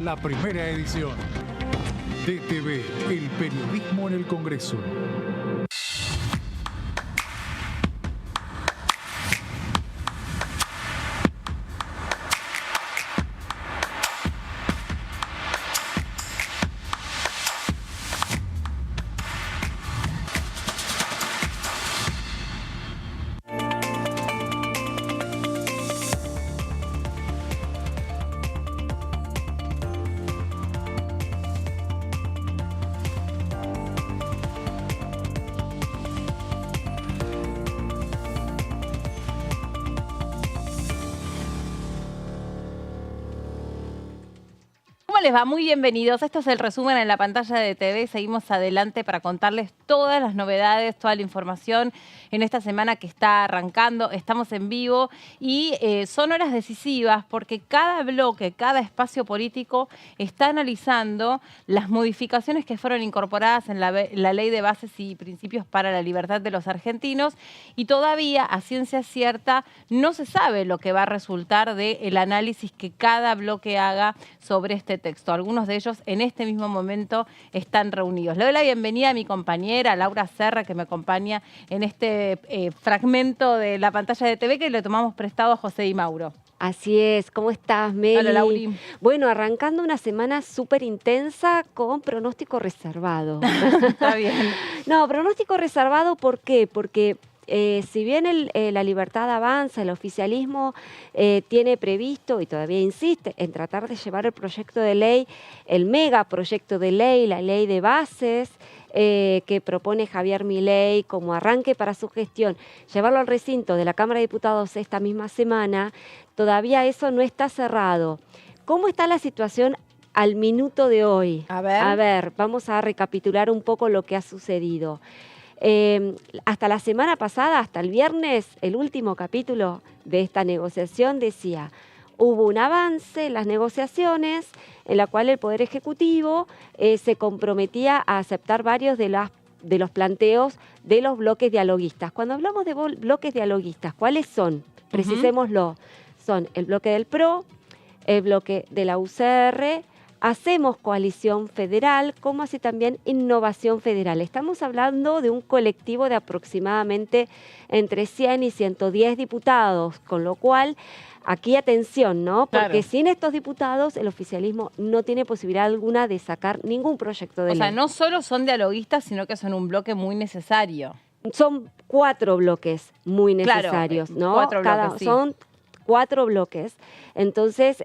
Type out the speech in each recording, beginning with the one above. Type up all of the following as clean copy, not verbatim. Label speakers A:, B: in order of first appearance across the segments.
A: La primera edición. DTV, el periodismo en el Congreso.
B: ¿Cómo les va? Muy bienvenidos. Esto es el resumen en la pantalla de TV. Seguimos adelante para contarles todas las novedades, toda la información en esta semana que está arrancando. Estamos en vivo y son horas decisivas porque cada bloque, cada espacio político está analizando las modificaciones que fueron incorporadas en la Ley de Bases y Principios para la Libertad de los Argentinos y todavía, a ciencia cierta, no se sabe lo que va a resultar del análisis que cada bloque haga sobre este texto. Algunos de ellos en este mismo momento están reunidos. Le doy la bienvenida a mi compañera Laura Serra, que me acompaña en este fragmento de la pantalla de TV que le tomamos prestado a José Di Mauro.
C: Así es, ¿cómo estás, Meli?
B: Hola, Lauri.
C: Bueno, arrancando una semana súper intensa con pronóstico reservado.
B: Está bien.
C: No, pronóstico reservado, ¿por qué? Porque si bien la libertad avanza, el oficialismo tiene previsto y todavía insiste en tratar de llevar el proyecto de ley, el megaproyecto de ley, la ley de bases, que propone Javier Milei como arranque para su gestión, llevarlo al recinto de la Cámara de Diputados esta misma semana, todavía eso no está cerrado. ¿Cómo está la situación al minuto de hoy?
B: A ver,
C: vamos a recapitular un poco lo que ha sucedido. Hasta la semana pasada, hasta el viernes, el último capítulo de esta negociación decía: hubo un avance en las negociaciones en la cual el Poder Ejecutivo se comprometía a aceptar varios de los planteos de los bloques dialoguistas. Cuando hablamos de bloques dialoguistas, ¿cuáles son? Precisémoslo. Son el bloque del PRO, el bloque de la UCR, Hacemos Coalición Federal, como así también Innovación Federal. Estamos hablando de un colectivo de aproximadamente entre 100 y 110 diputados, con lo cual, aquí atención, ¿no? Porque
B: claro,
C: sin estos diputados el oficialismo no tiene posibilidad alguna de sacar ningún proyecto de ley.
B: O sea, no solo son dialoguistas, sino que son un bloque muy necesario.
C: Son 4 bloques muy necesarios,
B: claro,
C: ¿no?
B: 4 bloques, sí.
C: Son 4 bloques. Entonces,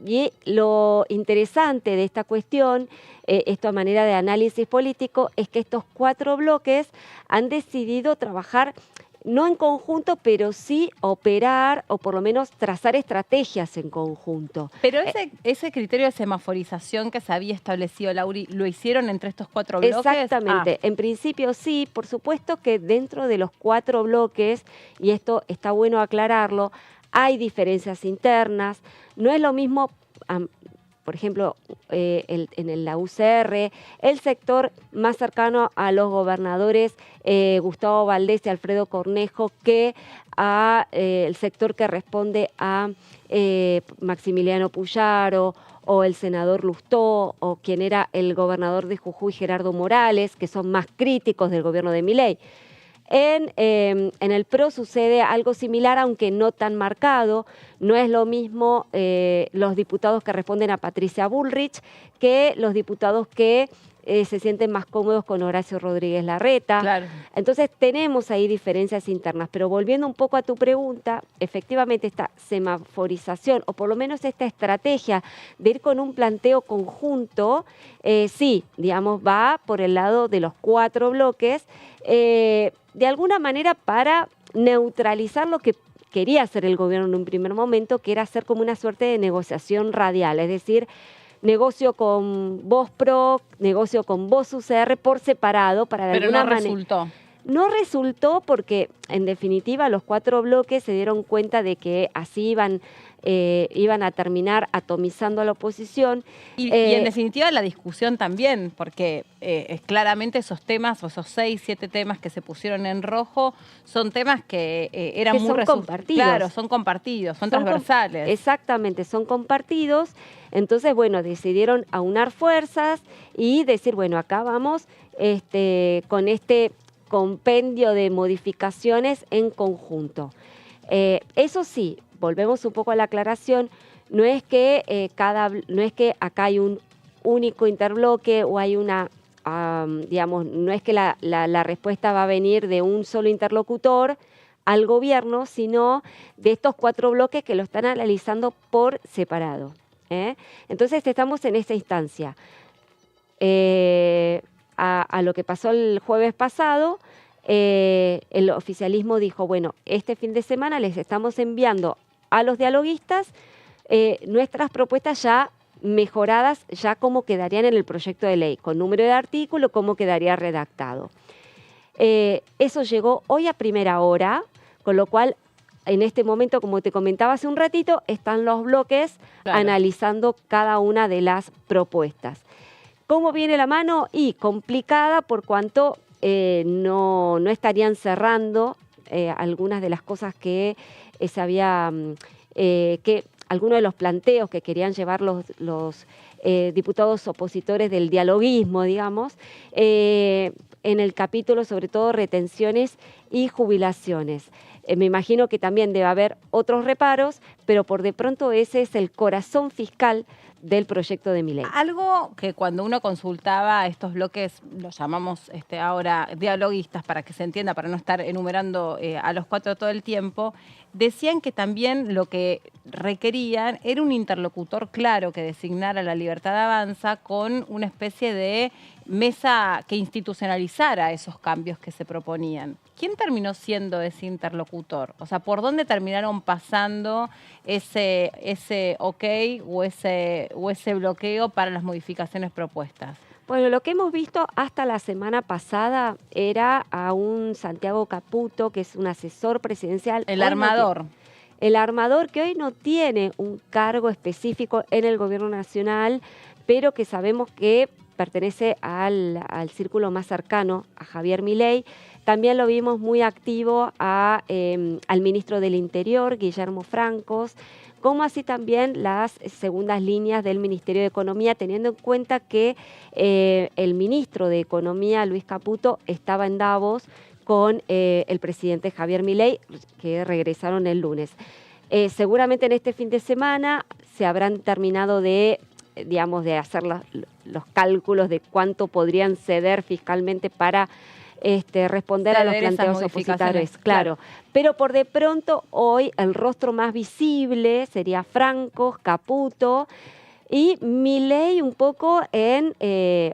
C: y lo interesante de esta cuestión, esto a manera de análisis político, es que estos 4 bloques han decidido trabajar no en conjunto, pero sí operar o por lo menos trazar estrategias en conjunto.
B: Pero ese criterio de semaforización que se había establecido, Lauri, ¿lo hicieron entre estos 4 bloques?
C: Exactamente. En principio sí, por supuesto que dentro de los 4 bloques, y esto está bueno aclararlo, hay diferencias internas. No es lo mismo, por ejemplo, en la UCR, el sector más cercano a los gobernadores Gustavo Valdés y Alfredo Cornejo que el sector que responde a Maximiliano Puyaro o el senador Lustó o quien era el gobernador de Jujuy, Gerardo Morales, que son más críticos del gobierno de Milei. En el PRO sucede algo similar, aunque no tan marcado. No es lo mismo los diputados que responden a Patricia Bullrich que los diputados que se sienten más cómodos con Horacio Rodríguez Larreta.
B: Claro.
C: Entonces tenemos ahí diferencias internas. Pero volviendo un poco a tu pregunta, efectivamente esta semaforización, o por lo menos esta estrategia de ir con un planteo conjunto, sí, digamos, va por el lado de los 4 bloques, de alguna manera para neutralizar lo que quería hacer el gobierno en un primer momento, que era hacer como una suerte de negociación radial, es decir, negocio con vos PRO, negocio con vos UCR por separado para de alguna manera.
B: Pero no resultó.
C: No resultó porque, en definitiva, los 4 bloques se dieron cuenta de que así iban iban a terminar atomizando a la oposición.
B: Y en definitiva la discusión también, porque claramente esos temas, o esos 6, 7 temas que se pusieron en rojo, son temas que eran
C: que
B: muy
C: son compartidos.
B: Claro, son compartidos, son transversales.
C: Exactamente, son compartidos. Entonces, bueno, decidieron aunar fuerzas y decir, bueno, acá vamos con este compendio de modificaciones en conjunto. Eso sí, volvemos un poco a la aclaración, no es que acá hay un único interbloque o hay una, digamos, no es que la respuesta va a venir de un solo interlocutor al gobierno, sino de estos 4 bloques que lo están analizando por separado. Entonces estamos en esta instancia. A lo que pasó el jueves pasado, el oficialismo dijo, bueno, este fin de semana les estamos enviando a los dialoguistas nuestras propuestas ya mejoradas, ya cómo quedarían en el proyecto de ley, con número de artículo, cómo quedaría redactado. Eso llegó hoy a primera hora, con lo cual en este momento, como te comentaba hace un ratito, están los bloques analizando cada una de las propuestas. ¿Cómo viene la mano? Y complicada por cuanto no estarían cerrando algunas de las cosas que algunos de los planteos que querían llevar los diputados opositores del dialoguismo, digamos, en el capítulo sobre todo retenciones y jubilaciones. Me imagino que también debe haber otros reparos, pero por de pronto ese es el corazón fiscal del proyecto de Milei.
B: Algo que cuando uno consultaba estos bloques, los llamamos ahora dialoguistas para que se entienda, para no estar enumerando a los 4 todo el tiempo, decían que también lo que requerían era un interlocutor claro que designara la Libertad Avanza con una especie de mesa que institucionalizara esos cambios que se proponían. ¿Quién terminó siendo ese interlocutor? O sea, ¿por dónde terminaron pasando ese ok o ese bloqueo para las modificaciones propuestas?
C: Bueno, lo que hemos visto hasta la semana pasada era a un Santiago Caputo, que es un asesor presidencial.
B: El armador.
C: El armador que hoy no tiene un cargo específico en el gobierno nacional, pero que sabemos que pertenece al círculo más cercano a Javier Milei. También lo vimos muy activo al ministro del Interior, Guillermo Francos, como así también las segundas líneas del Ministerio de Economía, teniendo en cuenta que el ministro de Economía, Luis Caputo, estaba en Davos con el presidente Javier Milei, que regresaron el lunes. Seguramente en este fin de semana se habrán terminado de hacer los cálculos de cuánto podrían ceder fiscalmente para responder a los planteos opositores, claro. Pero por de pronto hoy el rostro más visible sería Francos, Caputo y Milei un poco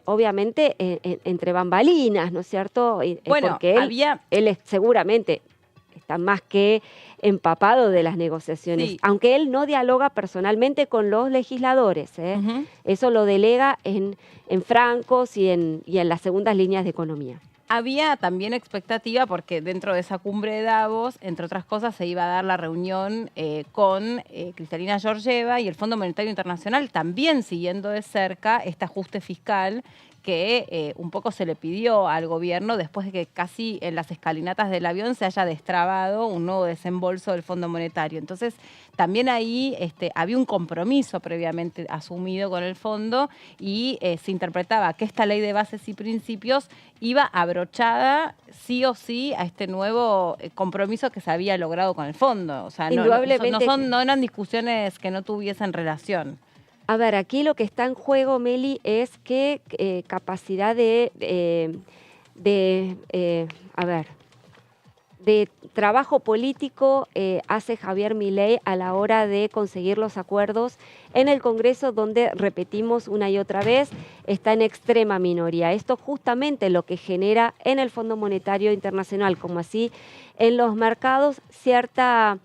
C: obviamente entre bambalinas, ¿no es cierto?
B: Bueno,
C: porque él seguramente está más que empapado de las negociaciones,
B: sí,
C: aunque él no dialoga personalmente con los legisladores. Eso lo delega en Francos y en las segundas líneas de economía.
B: Había también expectativa porque dentro de esa cumbre de Davos, entre otras cosas, se iba a dar la reunión con Cristalina Georgieva y el Fondo Monetario Internacional, también siguiendo de cerca este ajuste fiscal que un poco se le pidió al gobierno después de que casi en las escalinatas del avión se haya destrabado un nuevo desembolso del Fondo Monetario. Entonces, también ahí había un compromiso previamente asumido con el fondo y se interpretaba que esta ley de bases y principios iba abrochada sí o sí a este nuevo compromiso que se había logrado con el fondo. O sea, no eran discusiones que no tuviesen relación.
C: A ver, aquí lo que está en juego, Meli, es qué capacidad de trabajo político hace Javier Milei a la hora de conseguir los acuerdos en el Congreso, donde, repetimos una y otra vez, está en extrema minoría. Esto justamente lo que genera en el Fondo Monetario Internacional, como así en los mercados, cierta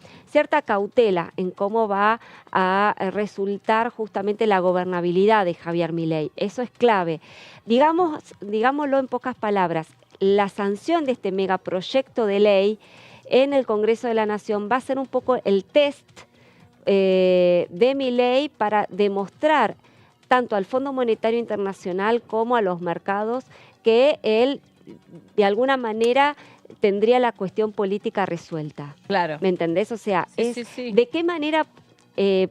C: cautela en cómo va a resultar justamente la gobernabilidad de Javier Milei. Eso es clave. Digámoslo en pocas palabras, la sanción de este megaproyecto de ley en el Congreso de la Nación va a ser un poco el test de Milei para demostrar tanto al Fondo Monetario Internacional como a los mercados que él de alguna manera tendría la cuestión política resuelta.
B: Claro.
C: ¿Me entendés? O sea,
B: Sí, sí.
C: ¿de qué manera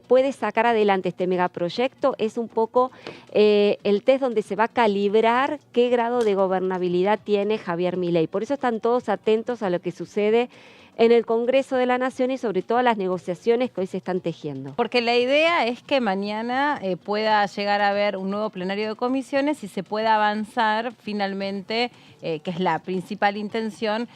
C: puede sacar adelante este megaproyecto? Es un poco el test donde se va a calibrar qué grado de gobernabilidad tiene Javier Milei. Por eso están todos atentos a lo que sucede en el Congreso de la Nación y sobre todo a las negociaciones que hoy se están tejiendo.
B: Porque la idea es que mañana pueda llegar a haber un nuevo plenario de comisiones y se pueda avanzar finalmente, que es la principal intención,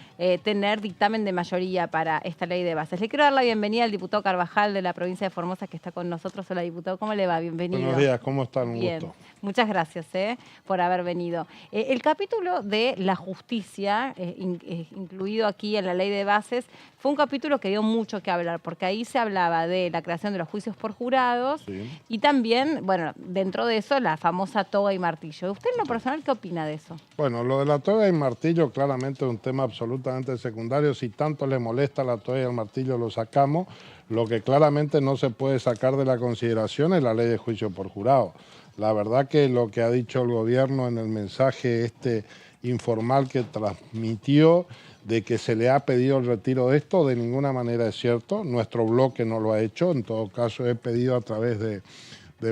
B: tener dictamen de mayoría para esta ley de bases. Le quiero dar la bienvenida al diputado Carvajal de la provincia de Formosa que está con nosotros. Hola, diputado, ¿cómo le va? Bienvenido.
D: Buenos días, ¿cómo están? Un
B: Bien.
D: gusto.
B: Muchas gracias por haber venido. El capítulo de la justicia, incluido aquí en la ley de bases, fue un capítulo que dio mucho que hablar, porque ahí se hablaba de la creación de los juicios por jurados y también, bueno, dentro de eso, la famosa toga y martillo. ¿Usted en lo personal qué opina de eso?
D: Bueno, lo de la toga y martillo claramente es un tema absolutamente secundario. Si tanto le molesta la toga y el martillo, lo sacamos. Lo que claramente no se puede sacar de la consideración es la ley de juicio por jurado. La verdad que lo que ha dicho el gobierno en el mensaje informal que transmitió de que se le ha pedido el retiro de esto, de ninguna manera es cierto. Nuestro bloque no lo ha hecho. En todo caso, he pedido a través de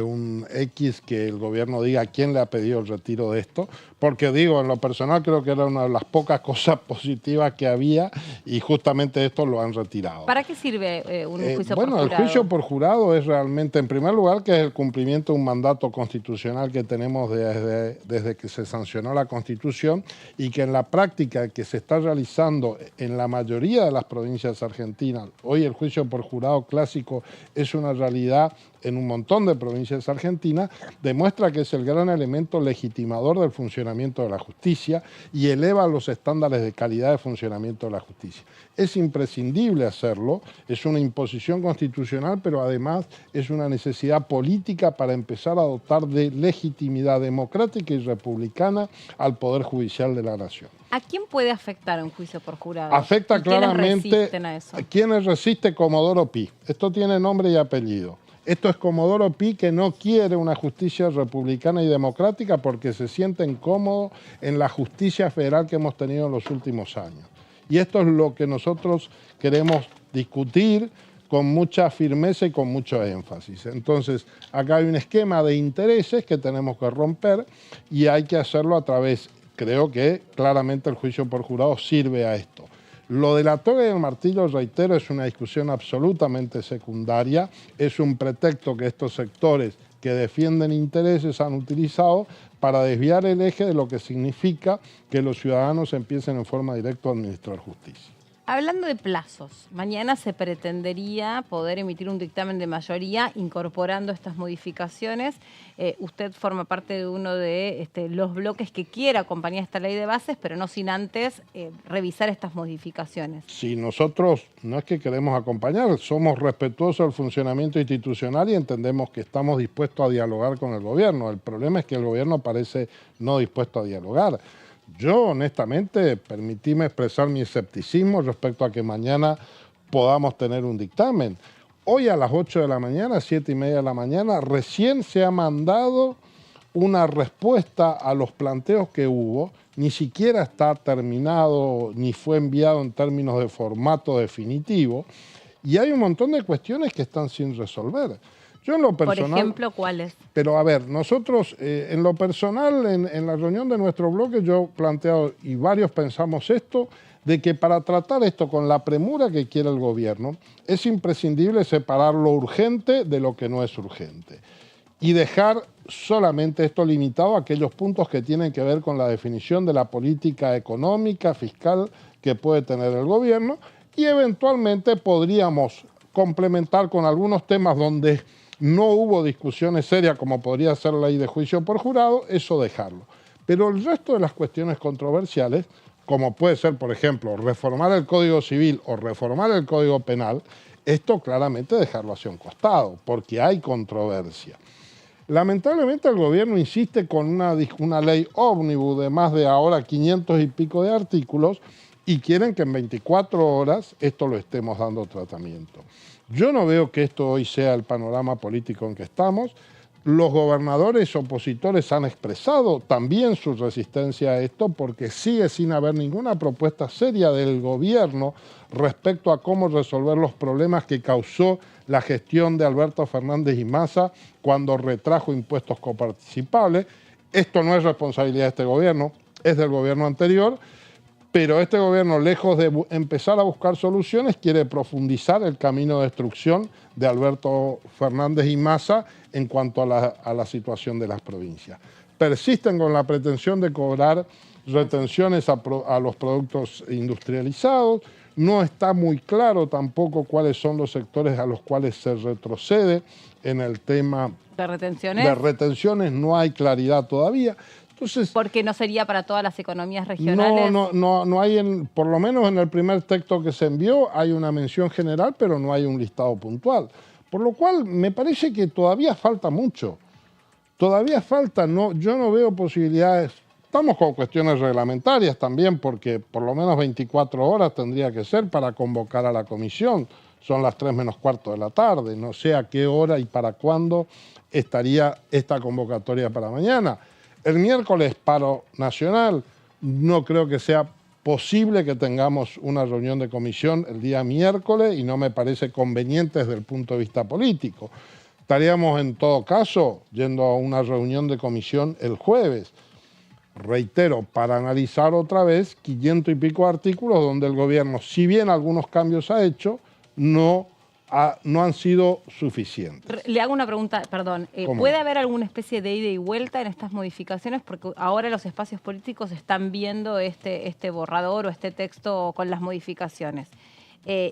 D: un X que el gobierno diga a quién le ha pedido el retiro de esto, porque digo, en lo personal creo que era una de las pocas cosas positivas que había y justamente esto lo han retirado.
B: ¿Para qué sirve un juicio por jurado?
D: Bueno, el juicio por jurado es realmente, en primer lugar, que es el cumplimiento de un mandato constitucional que tenemos desde que se sancionó la Constitución y que en la práctica que se está realizando en la mayoría de las provincias argentinas, hoy el juicio por jurado clásico es una realidad en un montón de provincias argentinas, demuestra que es el gran elemento legitimador del funcionamiento de la justicia y eleva los estándares de calidad de funcionamiento de la justicia. Es imprescindible hacerlo, es una imposición constitucional, pero además es una necesidad política para empezar a dotar de legitimidad democrática y republicana al Poder Judicial de la Nación.
B: ¿A quién puede afectar un juicio por jurado?
D: Afecta claramente
B: resisten a eso?
D: a quienes resiste Comodoro Pi. Esto tiene nombre y apellido. Esto es Comodoro Pi, que no quiere una justicia republicana y democrática porque se siente incómodo en la justicia federal que hemos tenido en los últimos años. Y esto es lo que nosotros queremos discutir con mucha firmeza y con mucho énfasis. Entonces, acá hay un esquema de intereses que tenemos que romper y hay que hacerlo a través, creo que claramente el juicio por jurado sirve a esto. Lo de la toga y el martillo, reitero, es una discusión absolutamente secundaria, es un pretexto que estos sectores que defienden intereses han utilizado para desviar el eje de lo que significa que los ciudadanos empiecen en forma directa a administrar justicia.
B: Hablando de plazos, mañana se pretendería poder emitir un dictamen de mayoría incorporando estas modificaciones. Usted forma parte de uno de los bloques que quiere acompañar esta ley de bases, pero no sin antes revisar estas modificaciones.
D: Si nosotros no es que queremos acompañar, somos respetuosos del funcionamiento institucional y entendemos que estamos dispuestos a dialogar con el gobierno. El problema es que el gobierno parece no dispuesto a dialogar. Yo, honestamente, permitíme expresar mi escepticismo respecto a que mañana podamos tener un dictamen. Hoy a las 8 de la mañana, 7:30 de la mañana, recién se ha mandado una respuesta a los planteos que hubo. Ni siquiera está terminado ni fue enviado en términos de formato definitivo. Y hay un montón de cuestiones que están sin resolver. Yo en lo personal,
B: por ejemplo, ¿cuáles?
D: Pero a ver, nosotros en lo personal, en la reunión de nuestro bloque, yo he planteado, y varios pensamos esto, de que para tratar esto con la premura que quiere el gobierno, es imprescindible separar lo urgente de lo que no es urgente. Y dejar solamente esto limitado a aquellos puntos que tienen que ver con la definición de la política económica, fiscal que puede tener el gobierno, y eventualmente podríamos complementar con algunos temas donde no hubo discusiones serias, como podría ser la ley de juicio por jurado, eso dejarlo. Pero el resto de las cuestiones controversiales, como puede ser, por ejemplo, reformar el Código Civil o reformar el Código Penal, esto claramente dejarlo hacia un costado, porque hay controversia. Lamentablemente el gobierno insiste con una ley ómnibus de más de ahora 500 y pico de artículos y quieren que en 24 horas esto lo estemos dando tratamiento. Yo no veo que esto hoy sea el panorama político en que estamos. Los gobernadores opositores han expresado también su resistencia a esto porque sigue sin haber ninguna propuesta seria del gobierno respecto a cómo resolver los problemas que causó la gestión de Alberto Fernández y Massa cuando retrajo impuestos coparticipables. Esto no es responsabilidad de este gobierno, es del gobierno anterior, pero este gobierno, lejos de empezar a buscar soluciones, quiere profundizar el camino de destrucción de Alberto Fernández y Massa en cuanto a la situación de las provincias. Persisten con la pretensión de cobrar retenciones a los productos industrializados. No está muy claro tampoco cuáles son los sectores a los cuales se retrocede en el tema
B: ¿De retenciones?
D: de retenciones. No hay claridad todavía. Entonces,
B: Porque no sería para todas las economías regionales.
D: no hay, por lo menos en el primer texto que se envió, hay una mención general, pero no hay un listado puntual. Por lo cual, me parece que todavía falta mucho. Todavía falta, yo no veo posibilidades. Estamos con cuestiones reglamentarias también, porque por lo menos 24 horas tendría que ser para convocar a la comisión. Son las 3 menos cuarto de la tarde. No sé a qué hora y para cuándo estaría esta convocatoria para mañana. El miércoles, paro nacional. No creo que sea posible que tengamos una reunión de comisión el día miércoles y no me parece conveniente desde el punto de vista político. Estaríamos en todo caso yendo a una reunión de comisión el jueves. Reitero, para analizar otra vez 500 y pico artículos donde el gobierno, si bien algunos cambios ha hecho, no han sido suficientes.
B: Le hago una pregunta, perdón. ¿Puede haber alguna especie de ida y vuelta en estas modificaciones? Porque ahora los espacios políticos están viendo este borrador o este texto con las modificaciones.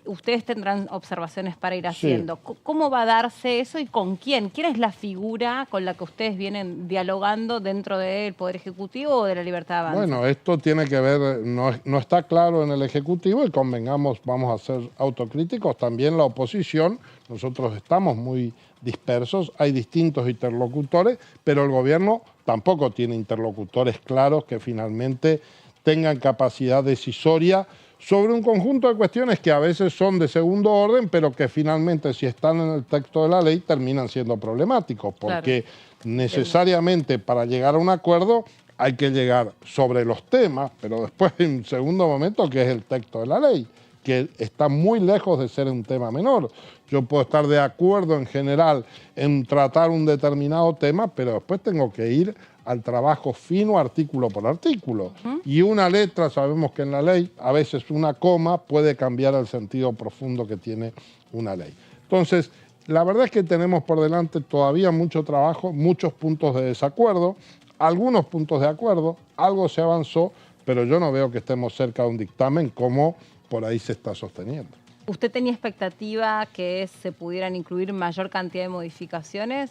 B: Ustedes tendrán observaciones para ir haciendo. Sí. ¿Cómo va a darse eso y con quién? ¿Quién es la figura con la que ustedes vienen dialogando dentro del Poder Ejecutivo o de la Libertad de Avanza?
D: Bueno, esto tiene que ver, no está claro en el Ejecutivo y convengamos, vamos a ser autocríticos, también la oposición, nosotros estamos muy dispersos, hay distintos interlocutores, pero el gobierno tampoco tiene interlocutores claros que finalmente tengan capacidad decisoria sobre un conjunto de cuestiones que a veces son de segundo orden, pero que finalmente, si están en el texto de la ley, terminan siendo problemáticos, porque necesariamente para llegar a un acuerdo hay que llegar sobre los temas, pero después en segundo momento, que es el texto de la ley, que está muy lejos de ser un tema menor. Yo puedo estar de acuerdo en general en tratar un determinado tema, pero después tengo que ir al trabajo fino artículo por artículo. Y una letra, sabemos que en la ley, a veces una coma puede cambiar el sentido profundo que tiene una ley. Entonces, la verdad es que tenemos por delante todavía mucho trabajo, muchos puntos de desacuerdo, algunos puntos de acuerdo, algo se avanzó, pero yo no veo que estemos cerca de un dictamen como por ahí se está sosteniendo.
B: ¿Usted tenía expectativa que se pudieran incluir mayor cantidad de modificaciones?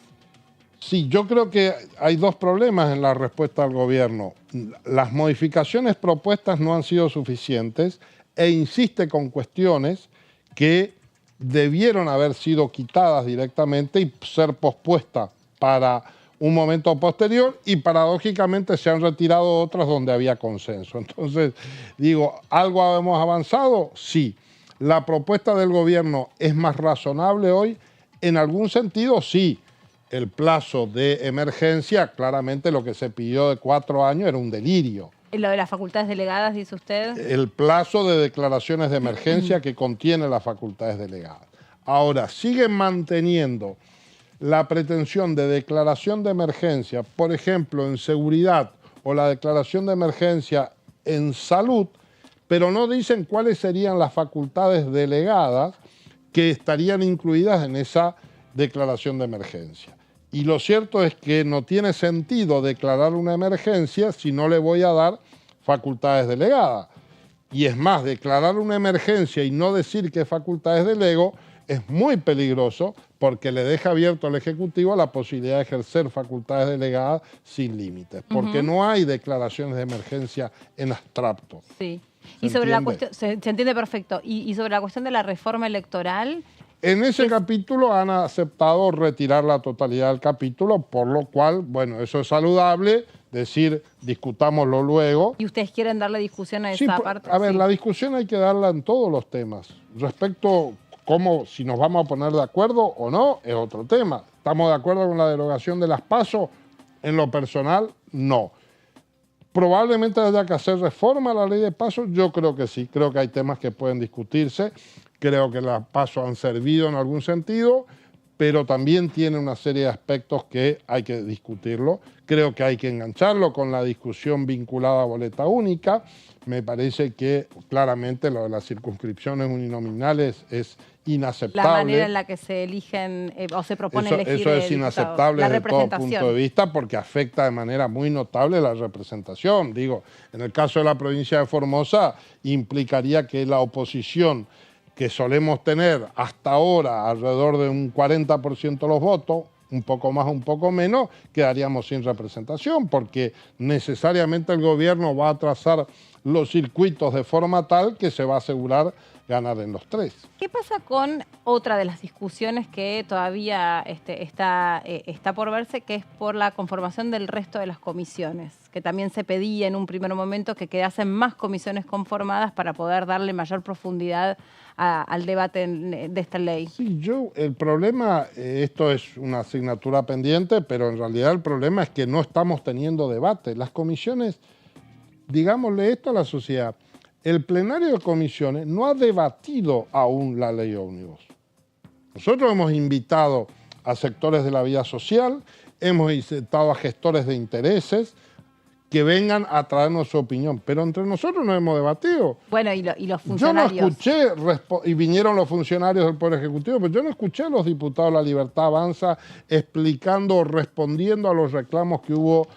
D: Sí, yo creo que hay dos problemas en la respuesta del gobierno. Las modificaciones propuestas no han sido suficientes e insiste con cuestiones que debieron haber sido quitadas directamente y ser pospuestas para un momento posterior y paradójicamente se han retirado otras donde había consenso. Entonces, digo, ¿algo hemos avanzado? Sí. ¿La propuesta del gobierno es más razonable hoy? En algún sentido, sí. El plazo de emergencia, claramente lo que se pidió de 4 años era un delirio.
B: ¿Lo de las facultades delegadas, dice usted?
D: El plazo de declaraciones de emergencia que contiene las facultades delegadas. Ahora, siguen manteniendo la pretensión de declaración de emergencia, por ejemplo, en seguridad o la declaración de emergencia en salud, pero no dicen cuáles serían las facultades delegadas que estarían incluidas en esa declaración de emergencia. Y lo cierto es que no tiene sentido declarar una emergencia si no le voy a dar facultades delegadas. Y es más, declarar una emergencia y no decir qué facultades delego es muy peligroso porque le deja abierto al Ejecutivo la posibilidad de ejercer facultades delegadas sin límites, porque no hay declaraciones de emergencia en abstracto.
B: Sí. Y sobre la cuestión, se entiende perfecto. Y sobre la cuestión de la reforma electoral.
D: En ese capítulo han aceptado retirar la totalidad del capítulo, por lo cual, bueno, eso es saludable. decir, discutámoslo luego.
B: ¿Y ustedes quieren darle discusión a
D: Sí,
B: esa parte?
D: a ver,
B: Sí.
D: la discusión hay que darla en todos los temas. Respecto cómo, si nos vamos a poner de acuerdo o no, es otro tema. ¿Estamos de acuerdo con la derogación de las PASO? En lo personal, no. Probablemente haya que hacer reforma a la ley de PASO, yo creo que sí. Creo que hay temas que pueden discutirse. Creo que las PASO han servido en algún sentido, pero también tiene una serie de aspectos que hay que discutirlo. Creo que hay que engancharlo con la discusión vinculada a boleta única. Me parece que claramente lo de las circunscripciones uninominales es inaceptable.
B: La manera en la que se eligen o se propone elegir
D: eso es
B: diputados.
D: inaceptable
B: La
D: desde todo
B: representación.
D: punto de vista porque afecta de manera muy notable la representación. Digo, en el caso de la provincia de Formosa implicaría que la oposición que solemos tener hasta ahora alrededor de un 40% de los votos, un poco más, un poco menos, quedaríamos sin representación porque necesariamente el gobierno va a trazar los circuitos de forma tal que se va a asegurar ganar en los tres.
B: ¿Qué pasa con otra de las discusiones que todavía está por verse, que es por la conformación del resto de las comisiones? Que también se pedía en un primer momento que quedasen más comisiones conformadas para poder darle mayor profundidad al debate de esta ley.
D: Sí, el problema, esto es una asignatura pendiente, pero en realidad el problema es que no estamos teniendo debate. Las comisiones, digámosle esto a la sociedad, el plenario de comisiones no ha debatido aún la ley ómnibus. Nosotros hemos invitado a sectores de la vida social, hemos invitado a gestores de intereses que vengan a traernos su opinión, pero entre nosotros no hemos debatido.
B: Bueno, y los funcionarios.
D: Yo no escuché, y vinieron los funcionarios del Poder Ejecutivo, pero yo no escuché a los diputados de La Libertad Avanza explicando o respondiendo a los reclamos que hubo,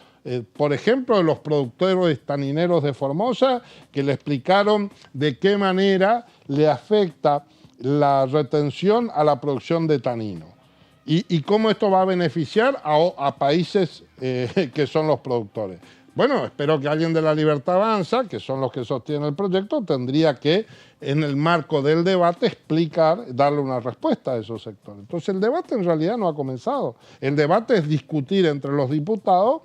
D: por ejemplo, de los productores tanineros de Formosa, que le explicaron de qué manera le afecta la retención a la producción de tanino y cómo esto va a beneficiar a países que son los productores. Bueno, espero que alguien de La Libertad Avanza, que son los que sostienen el proyecto, tendría que, en el marco del debate, explicar, darle una respuesta a esos sectores. Entonces, el debate en realidad no ha comenzado. El debate es discutir entre los diputados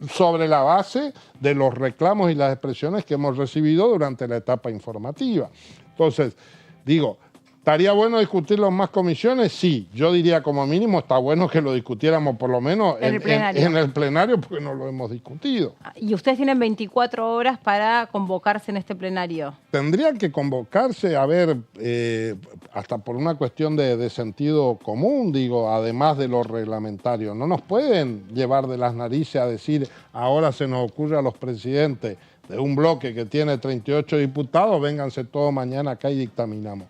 D: sobre la base de los reclamos y las expresiones que hemos recibido durante la etapa informativa. Entonces, digo, ¿estaría bueno discutirlo en más comisiones? Sí, yo diría como mínimo está bueno que lo discutiéramos por lo menos en el plenario porque no lo hemos discutido.
B: Y ustedes tienen 24 horas para convocarse en este plenario.
D: Tendría que convocarse, a ver, hasta por una cuestión de sentido común, digo, además de lo reglamentario. No nos pueden llevar de las narices a decir, ahora se nos ocurre a los presidentes de un bloque que tiene 38 diputados, vénganse todos mañana acá y dictaminamos.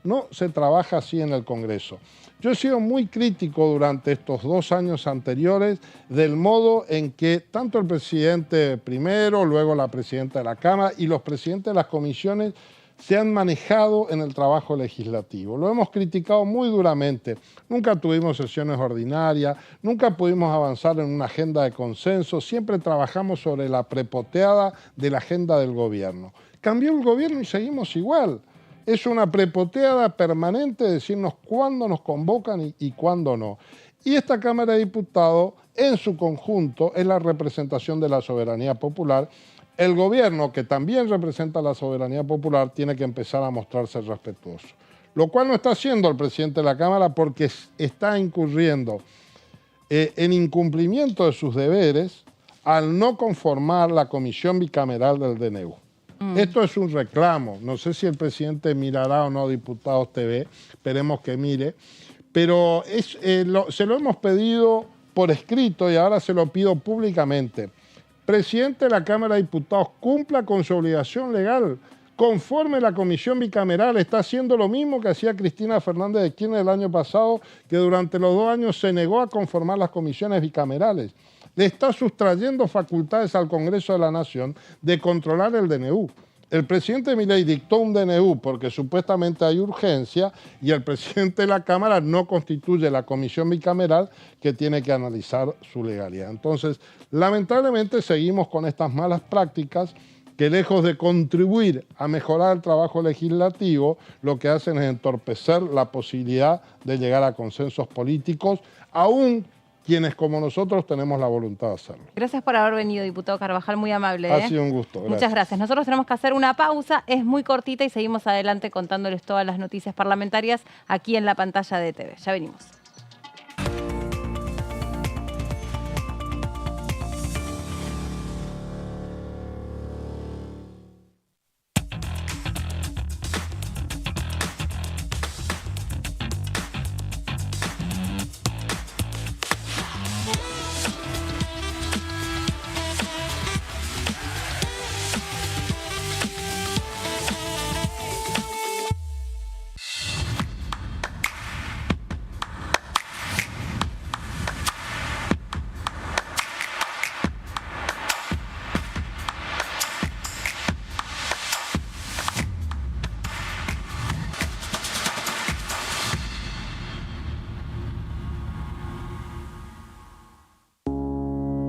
D: No se trabaja así en el Congreso. Yo he sido muy crítico durante estos 2 años anteriores del modo en que tanto el presidente primero, luego la presidenta de la Cámara y los presidentes de las comisiones se han manejado en el trabajo legislativo. Lo hemos criticado muy duramente. Nunca tuvimos sesiones ordinarias, nunca pudimos avanzar en una agenda de consenso, siempre trabajamos sobre la prepoteada de la agenda del gobierno. Cambió el gobierno y seguimos igual. Es una prepoteada permanente de decirnos cuándo nos convocan y cuándo no. Y esta Cámara de Diputados, en su conjunto, es la representación de la soberanía popular. El gobierno, que también representa la soberanía popular, tiene que empezar a mostrarse respetuoso. Lo cual no está haciendo el presidente de la Cámara porque está incurriendo en incumplimiento de sus deberes al no conformar la comisión bicameral del DNU. Esto es un reclamo. No sé si el presidente mirará o no Diputados TV, esperemos que mire, pero se lo hemos pedido por escrito y ahora se lo pido públicamente. Presidente de la Cámara de Diputados, cumpla con su obligación legal. Conforme la comisión bicameral, está haciendo lo mismo que hacía Cristina Fernández de Kirchner el año pasado, que durante los 2 años se negó a conformar las comisiones bicamerales. Le está sustrayendo facultades al Congreso de la Nación de controlar el DNU. El presidente Milei dictó un DNU porque supuestamente hay urgencia y el presidente de la Cámara no constituye la comisión bicameral que tiene que analizar su legalidad. Entonces, lamentablemente seguimos con estas malas prácticas que lejos de contribuir a mejorar el trabajo legislativo, lo que hacen es entorpecer la posibilidad de llegar a consensos políticos, aún quienes como nosotros tenemos la voluntad de hacerlo.
B: Gracias por haber venido, diputado Carvajal, muy amable.
D: Ha sido un gusto. Gracias.
B: Muchas gracias. Nosotros tenemos que hacer una pausa, es muy cortita y seguimos adelante contándoles todas las noticias parlamentarias aquí en la pantalla de TV. Ya venimos.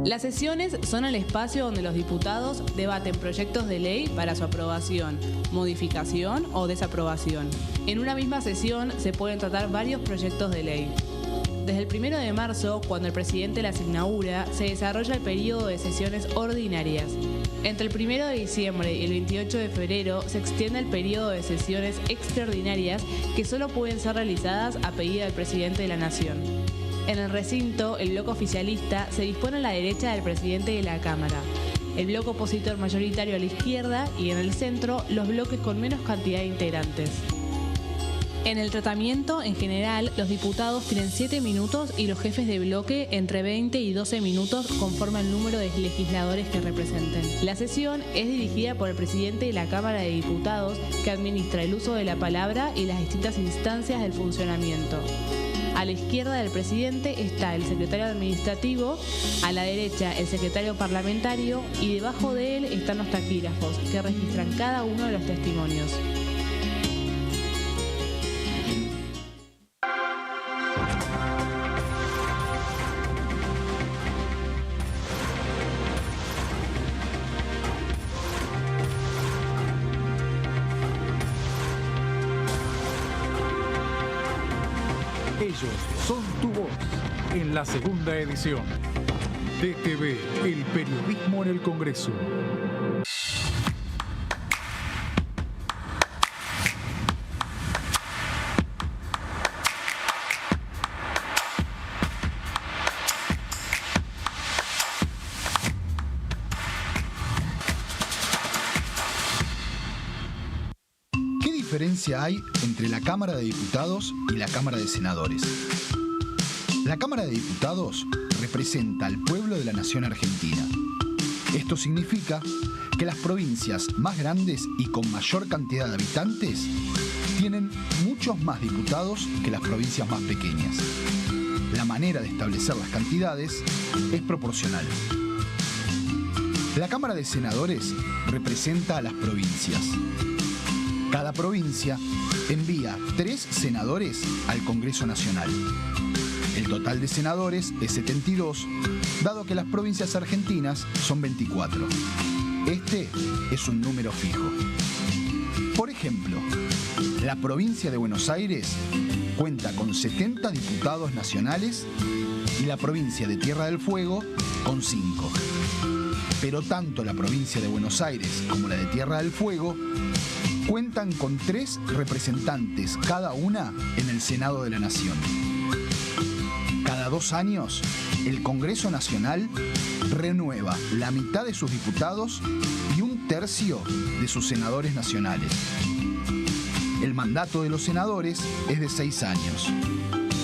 E: Las sesiones son el espacio donde los diputados debaten proyectos de ley para su aprobación, modificación o desaprobación. En una misma sesión se pueden tratar varios proyectos de ley. Desde el 1 de marzo, cuando el presidente las inaugura, se desarrolla el periodo de sesiones ordinarias. Entre el 1 de diciembre y el 28 de febrero se extiende el periodo de sesiones extraordinarias que solo pueden ser realizadas a pedido del presidente de la Nación. En el recinto, el bloque oficialista se dispone a la derecha del presidente de la Cámara, el bloque opositor mayoritario a la izquierda y en el centro los bloques con menos cantidad de integrantes. En el tratamiento, en general, los diputados tienen 7 minutos y los jefes de bloque entre 20 y 12 minutos conforme al número de legisladores que representen. La sesión es dirigida por el presidente de la Cámara de Diputados, que administra el uso de la palabra y las distintas instancias del funcionamiento. A la izquierda del presidente está el secretario administrativo, a la derecha el secretario parlamentario y debajo de él están los taquígrafos, que registran cada uno de los testimonios.
A: Ellos son tu voz en la segunda edición. DTV, el periodismo en el Congreso.
F: ¿Qué diferencia hay entre la Cámara de Diputados y la Cámara de Senadores? La Cámara de Diputados representa al pueblo de la nación argentina. Esto significa que las provincias más grandes y con mayor cantidad de habitantes tienen muchos más diputados que las provincias más pequeñas. La manera de establecer las cantidades es proporcional. La Cámara de Senadores representa a las provincias. Cada provincia envía 3 senadores al Congreso Nacional. El total de senadores es 72, dado que las provincias argentinas son 24. Este es un número fijo. Por ejemplo, la provincia de Buenos Aires cuenta con 70 diputados nacionales y la provincia de Tierra del Fuego con 5. Pero tanto la provincia de Buenos Aires como la de Tierra del Fuego cuentan con 3 representantes cada una en el Senado de la Nación. Cada 2 años, el Congreso Nacional renueva la mitad de sus diputados y 1/3 de sus senadores nacionales. El mandato de los senadores es de 6 años,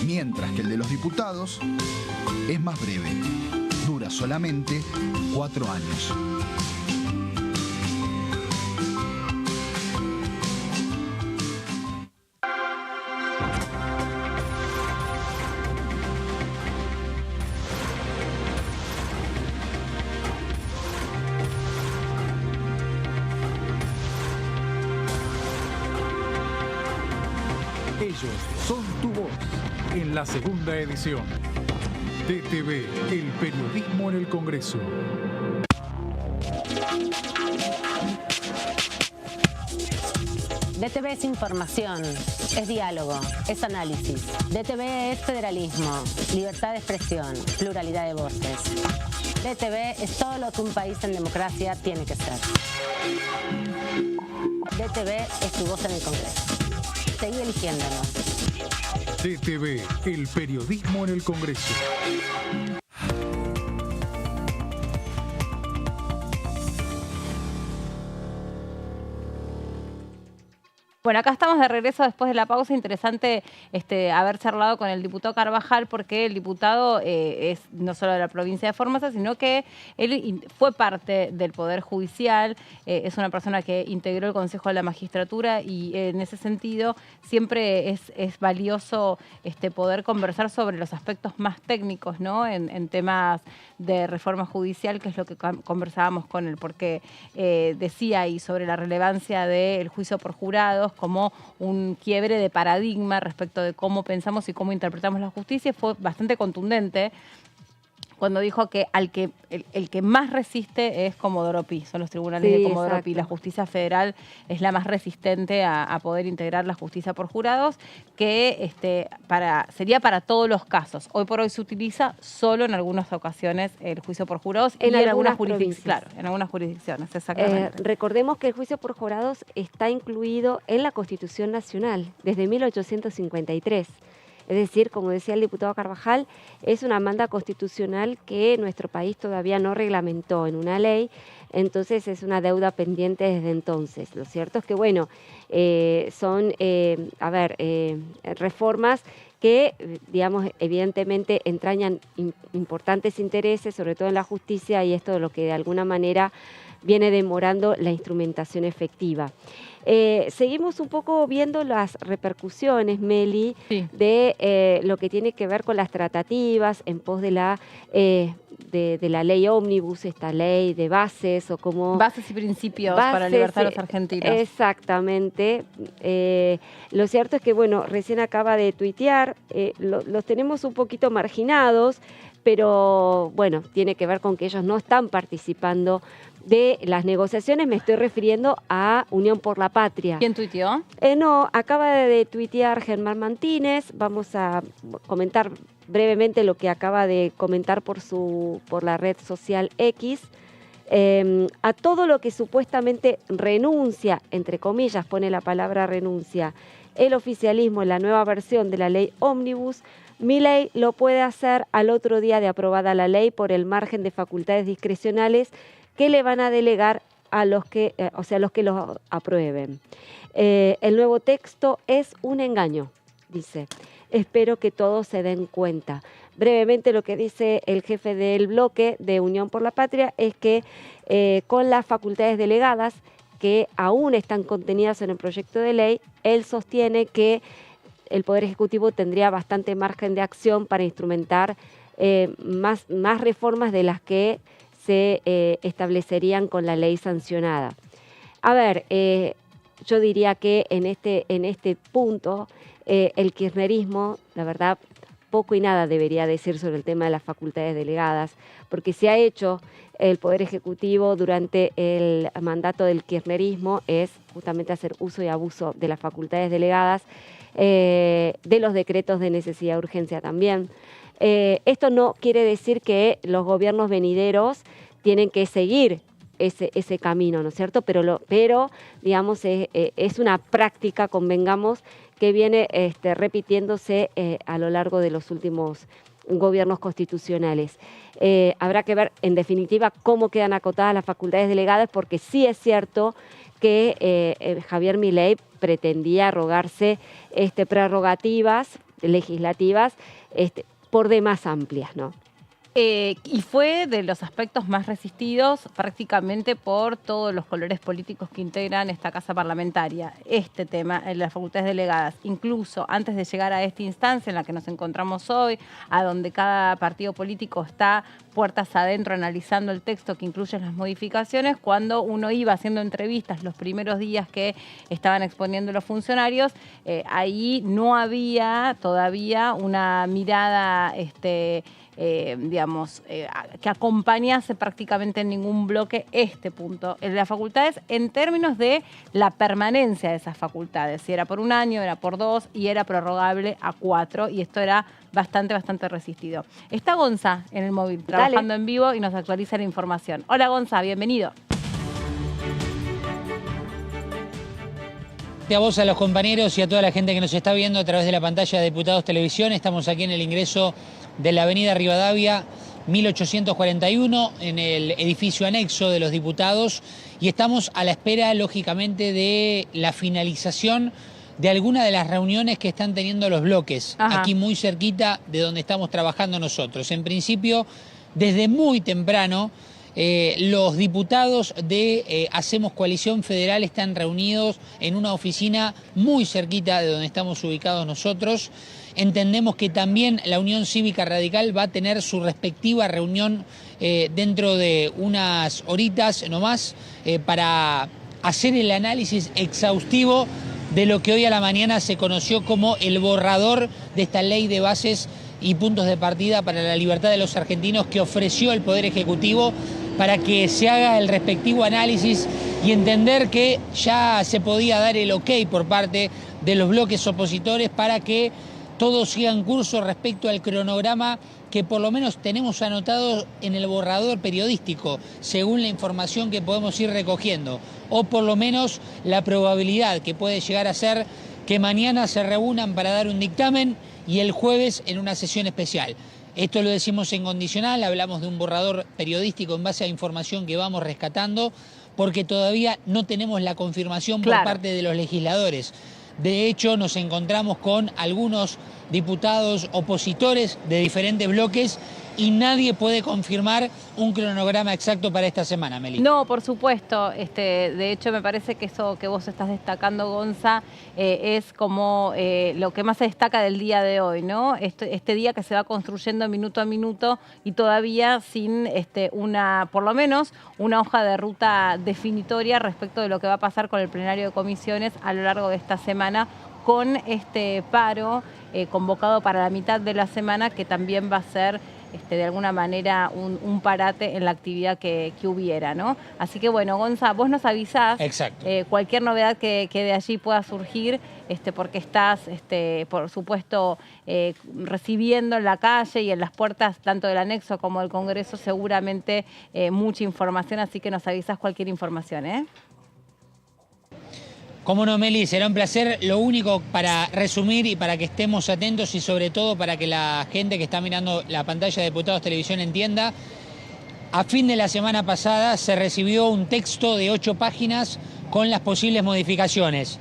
F: mientras que el de los diputados es más breve, dura solamente 4 años.
A: Ellos son tu voz en la segunda edición. DTV, el periodismo en el Congreso.
G: DTV es información, es diálogo, es análisis. DTV es federalismo, libertad de expresión, pluralidad de voces. DTV es todo lo que un país en democracia tiene que ser. DTV es tu voz en el Congreso. Seguí eligiéndonos.
A: DTV, el periodismo en el Congreso.
B: Bueno, acá estamos de regreso después de la pausa. Interesante haber charlado con el diputado Carvajal, porque el diputado es no solo de la provincia de Formosa, sino que él fue parte del Poder Judicial, es una persona que integró el Consejo de la Magistratura y en ese sentido siempre es valioso poder conversar sobre los aspectos más técnicos, ¿no? En temas de reforma judicial, que es lo que conversábamos con él, porque decía ahí sobre la relevancia del juicio por jurados como un quiebre de paradigma respecto de cómo pensamos y cómo interpretamos la justicia. Fue bastante contundente cuando dijo que el que más resiste es Comodoro Pi, son los tribunales de Comodoro Pi. La justicia federal es la más resistente a poder integrar la justicia por jurados, que sería para todos los casos. Hoy por hoy se utiliza solo en algunas ocasiones el juicio por jurados y en algunas jurisdicciones. Claro, en algunas jurisdicciones, exactamente.
C: Recordemos que el juicio por jurados está incluido en la Constitución Nacional desde 1853. Es decir, como decía el diputado Carvajal, es una manda constitucional que nuestro país todavía no reglamentó en una ley, entonces es una deuda pendiente desde entonces. Lo cierto es que, bueno, son reformas que, digamos, evidentemente entrañan importantes intereses, sobre todo en la justicia, y esto es lo que de alguna manera viene demorando la instrumentación efectiva. Seguimos un poco viendo las repercusiones, Meli, de lo que tiene que ver con las tratativas en pos de la ley ómnibus, esta ley de bases o como...
B: Bases y principios para la libertad de los argentinos.
C: Exactamente. Lo cierto es que, bueno, recién acaba de tuitear, los tenemos un poquito marginados, pero bueno, tiene que ver con que ellos no están participando de las negociaciones. Me estoy refiriendo a Unión por la Patria.
B: ¿Quién tuiteó?
C: No, acaba de tuitear Germán Martínez. Vamos a comentar brevemente lo que acaba de comentar por la red social X. A todo lo que supuestamente renuncia, entre comillas pone la palabra renuncia, el oficialismo en la nueva versión de la ley ómnibus, Milei lo puede hacer al otro día de aprobada la ley por el margen de facultades discrecionales que le van a delegar a los que, los que los aprueben. El nuevo texto es un engaño, dice. Espero que todos se den cuenta. Brevemente lo que dice el jefe del bloque de Unión por la Patria es que con las facultades delegadas que aún están contenidas en el proyecto de ley, él sostiene que el Poder Ejecutivo tendría bastante margen de acción para instrumentar más reformas de las que se establecerían con la ley sancionada. A ver, yo diría que en este punto el kirchnerismo, la verdad, poco y nada debería decir sobre el tema de las facultades delegadas, porque se ha hecho el Poder Ejecutivo durante el mandato del kirchnerismo es justamente hacer uso y abuso de las facultades delegadas, de los decretos de necesidad y urgencia también. Esto no quiere decir que los gobiernos venideros tienen que seguir ese camino, ¿no es cierto? Pero digamos, es una práctica, convengamos, que viene repitiéndose a lo largo de los últimos gobiernos constitucionales. Habrá que ver, en definitiva, cómo quedan acotadas las facultades delegadas, porque sí es cierto que Javier Milei pretendía arrogarse prerrogativas legislativas por demás amplias, ¿no?
B: Y fue de los aspectos más resistidos prácticamente por todos los colores políticos que integran esta casa parlamentaria. Este tema, las facultades delegadas, incluso antes de llegar a esta instancia en la que nos encontramos hoy, a donde cada partido político está puertas adentro analizando el texto que incluye las modificaciones, cuando uno iba haciendo entrevistas los primeros días que estaban exponiendo los funcionarios, ahí no había todavía una mirada digamos, que acompañase prácticamente en ningún bloque este punto, el de las facultades, en términos de la permanencia de esas facultades. Si era por 1 año, era por 2 y era prorrogable a 4, y esto era bastante resistido. Está Gonza en el móvil, trabajando en vivo y nos actualiza la información. Hola Gonza, bienvenido.
H: A vos, a los compañeros y a toda la gente que nos está viendo a través de la pantalla de Diputados Televisión. Estamos aquí en el ingreso de la avenida Rivadavia 1841, en el edificio anexo de los diputados, y estamos a la espera, lógicamente, de la finalización de alguna de las reuniones que están teniendo los bloques, aquí muy cerquita de donde estamos trabajando nosotros. En principio, desde muy temprano, los diputados de Hacemos Coalición Federal están reunidos en una oficina muy cerquita de donde estamos ubicados nosotros. Entendemos que también la Unión Cívica Radical va a tener su respectiva reunión dentro de unas horitas nomás para hacer el análisis exhaustivo de lo que hoy a la mañana se conoció como el borrador de esta ley de bases y puntos de partida para la libertad de los argentinos que ofreció el Poder Ejecutivo para que se haga el respectivo análisis y entender que ya se podía dar el ok por parte de los bloques opositores para que todo siga en curso respecto al cronograma que por lo menos tenemos anotado en el borrador periodístico, según la información que podemos ir recogiendo, o por lo menos la probabilidad que puede llegar a ser que mañana se reúnan para dar un dictamen y el jueves en una sesión especial. Esto lo decimos en condicional, hablamos de un borrador periodístico en base a información que vamos rescatando, porque todavía no tenemos la confirmación por parte de los legisladores. De hecho, nos encontramos con algunos diputados opositores de diferentes bloques y nadie puede confirmar un cronograma exacto para esta semana, Meli.
B: No, por supuesto. De hecho, me parece que eso que vos estás destacando, Gonza, es como lo que más se destaca del día de hoy, ¿no? Este día que se va construyendo minuto a minuto y todavía sin por lo menos una hoja de ruta definitoria respecto de lo que va a pasar con el plenario de comisiones a lo largo de esta semana, con este paro convocado para la mitad de la semana, que también va a ser de alguna manera un parate en la actividad que hubiera, ¿no? Así que bueno, Gonza, vos nos avisás.
H: Exacto.
B: Cualquier novedad que de allí pueda surgir, porque estás, por supuesto, recibiendo en la calle y en las puertas tanto del anexo como del Congreso seguramente mucha información, así que nos avisás cualquier información, ¿eh?
H: Cómo no, Meli, será un placer. Lo único para resumir y para que estemos atentos y sobre todo para que la gente que está mirando la pantalla de Diputados Televisión entienda, a fin de la semana pasada se recibió un texto de 8 páginas con las posibles modificaciones.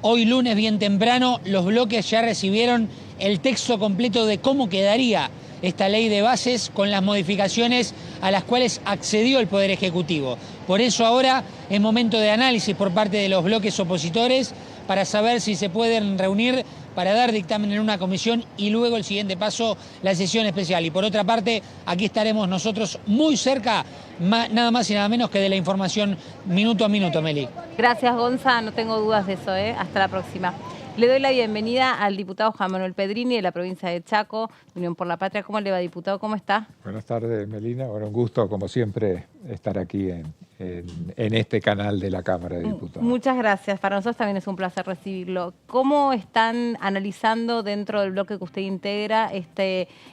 H: Hoy lunes bien temprano los bloques ya recibieron el texto completo de cómo quedaría esta ley de bases con las modificaciones a las cuales accedió el Poder Ejecutivo. Por eso ahora es momento de análisis por parte de los bloques opositores para saber si se pueden reunir para dar dictamen en una comisión y luego el siguiente paso, la sesión especial. Y por otra parte, aquí estaremos nosotros muy cerca, nada más y nada menos que de la información minuto a minuto, Meli.
B: Gracias, Gonza, no tengo dudas de eso, ¿eh? Hasta la próxima. Le doy la bienvenida al diputado Juan Manuel Pedrini de la provincia de Chaco, Unión por la Patria. ¿Cómo le va, diputado? ¿Cómo está?
I: Buenas tardes, Melina. Bueno, un gusto, como siempre, estar aquí en este canal de la Cámara de Diputados.
B: Muchas gracias. Para nosotros también es un placer recibirlo. ¿Cómo están analizando dentro del bloque que usted integra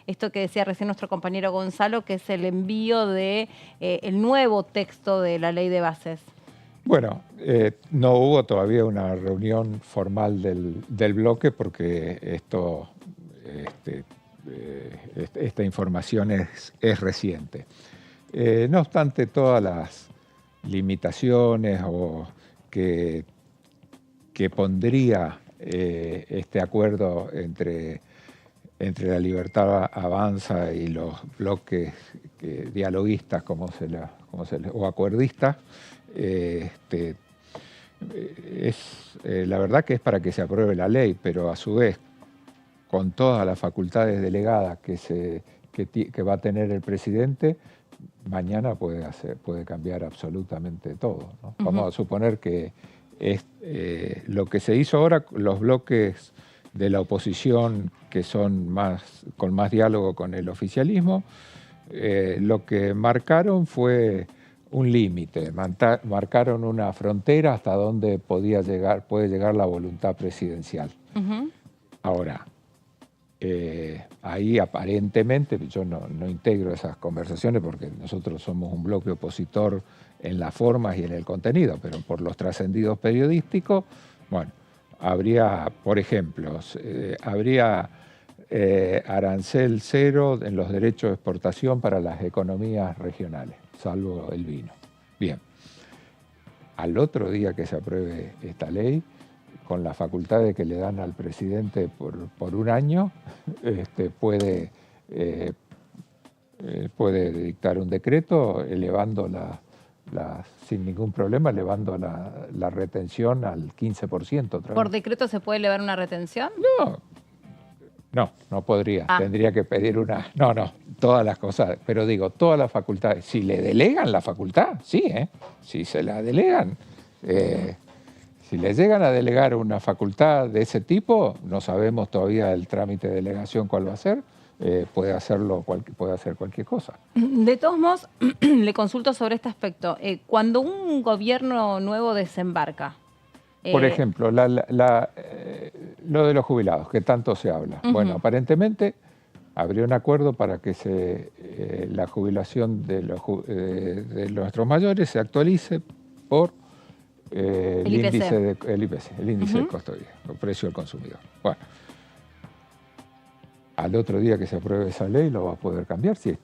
B: esto que decía recién nuestro compañero Gonzalo, que es el envío de el nuevo texto de la ley de bases?
I: Bueno, no hubo todavía una reunión formal del bloque porque esta información es reciente. No obstante, todas las limitaciones que pondría este acuerdo entre la Libertad Avanza y los bloques dialoguistas o acuerdistas, la verdad que es para que se apruebe la ley, pero a su vez, con todas las facultades delegadas que va a tener el presidente, mañana puede cambiar absolutamente todo, ¿no? Vamos a suponer que lo que se hizo ahora, los bloques de la oposición que son con más diálogo con el oficialismo, lo que marcaron fue un límite, marcaron una frontera hasta donde puede llegar la voluntad presidencial. Ahora, ahí aparentemente, yo no integro esas conversaciones porque nosotros somos un bloque opositor en las formas y en el contenido, pero por los trascendidos periodísticos, bueno, habría, por ejemplo, habría arancel cero en los derechos de exportación para las economías regionales, salvo el vino. Bien, al otro día que se apruebe esta ley, con las facultades que le dan al presidente por un año, puede dictar un decreto elevando sin ningún problema, elevando la retención al 15% otra vez.
B: ¿Por decreto se puede elevar una retención?
I: No podría. Tendría que pedir una... No, todas las cosas. Pero digo, todas las facultades. Si le delegan la facultad, sí, si se la delegan. Si le llegan a delegar una facultad de ese tipo, no sabemos todavía el trámite de delegación cuál va a ser. Puede hacer cualquier cosa.
B: De todos modos, le consulto sobre este aspecto. Cuando un gobierno nuevo desembarca...
I: Por ejemplo, lo de los jubilados, que tanto se habla. Bueno, aparentemente habría un acuerdo para que la jubilación de nuestros mayores se actualice por el índice de costo de vida, el precio del consumidor. Bueno, al otro día que se apruebe esa ley lo va a poder cambiar. Si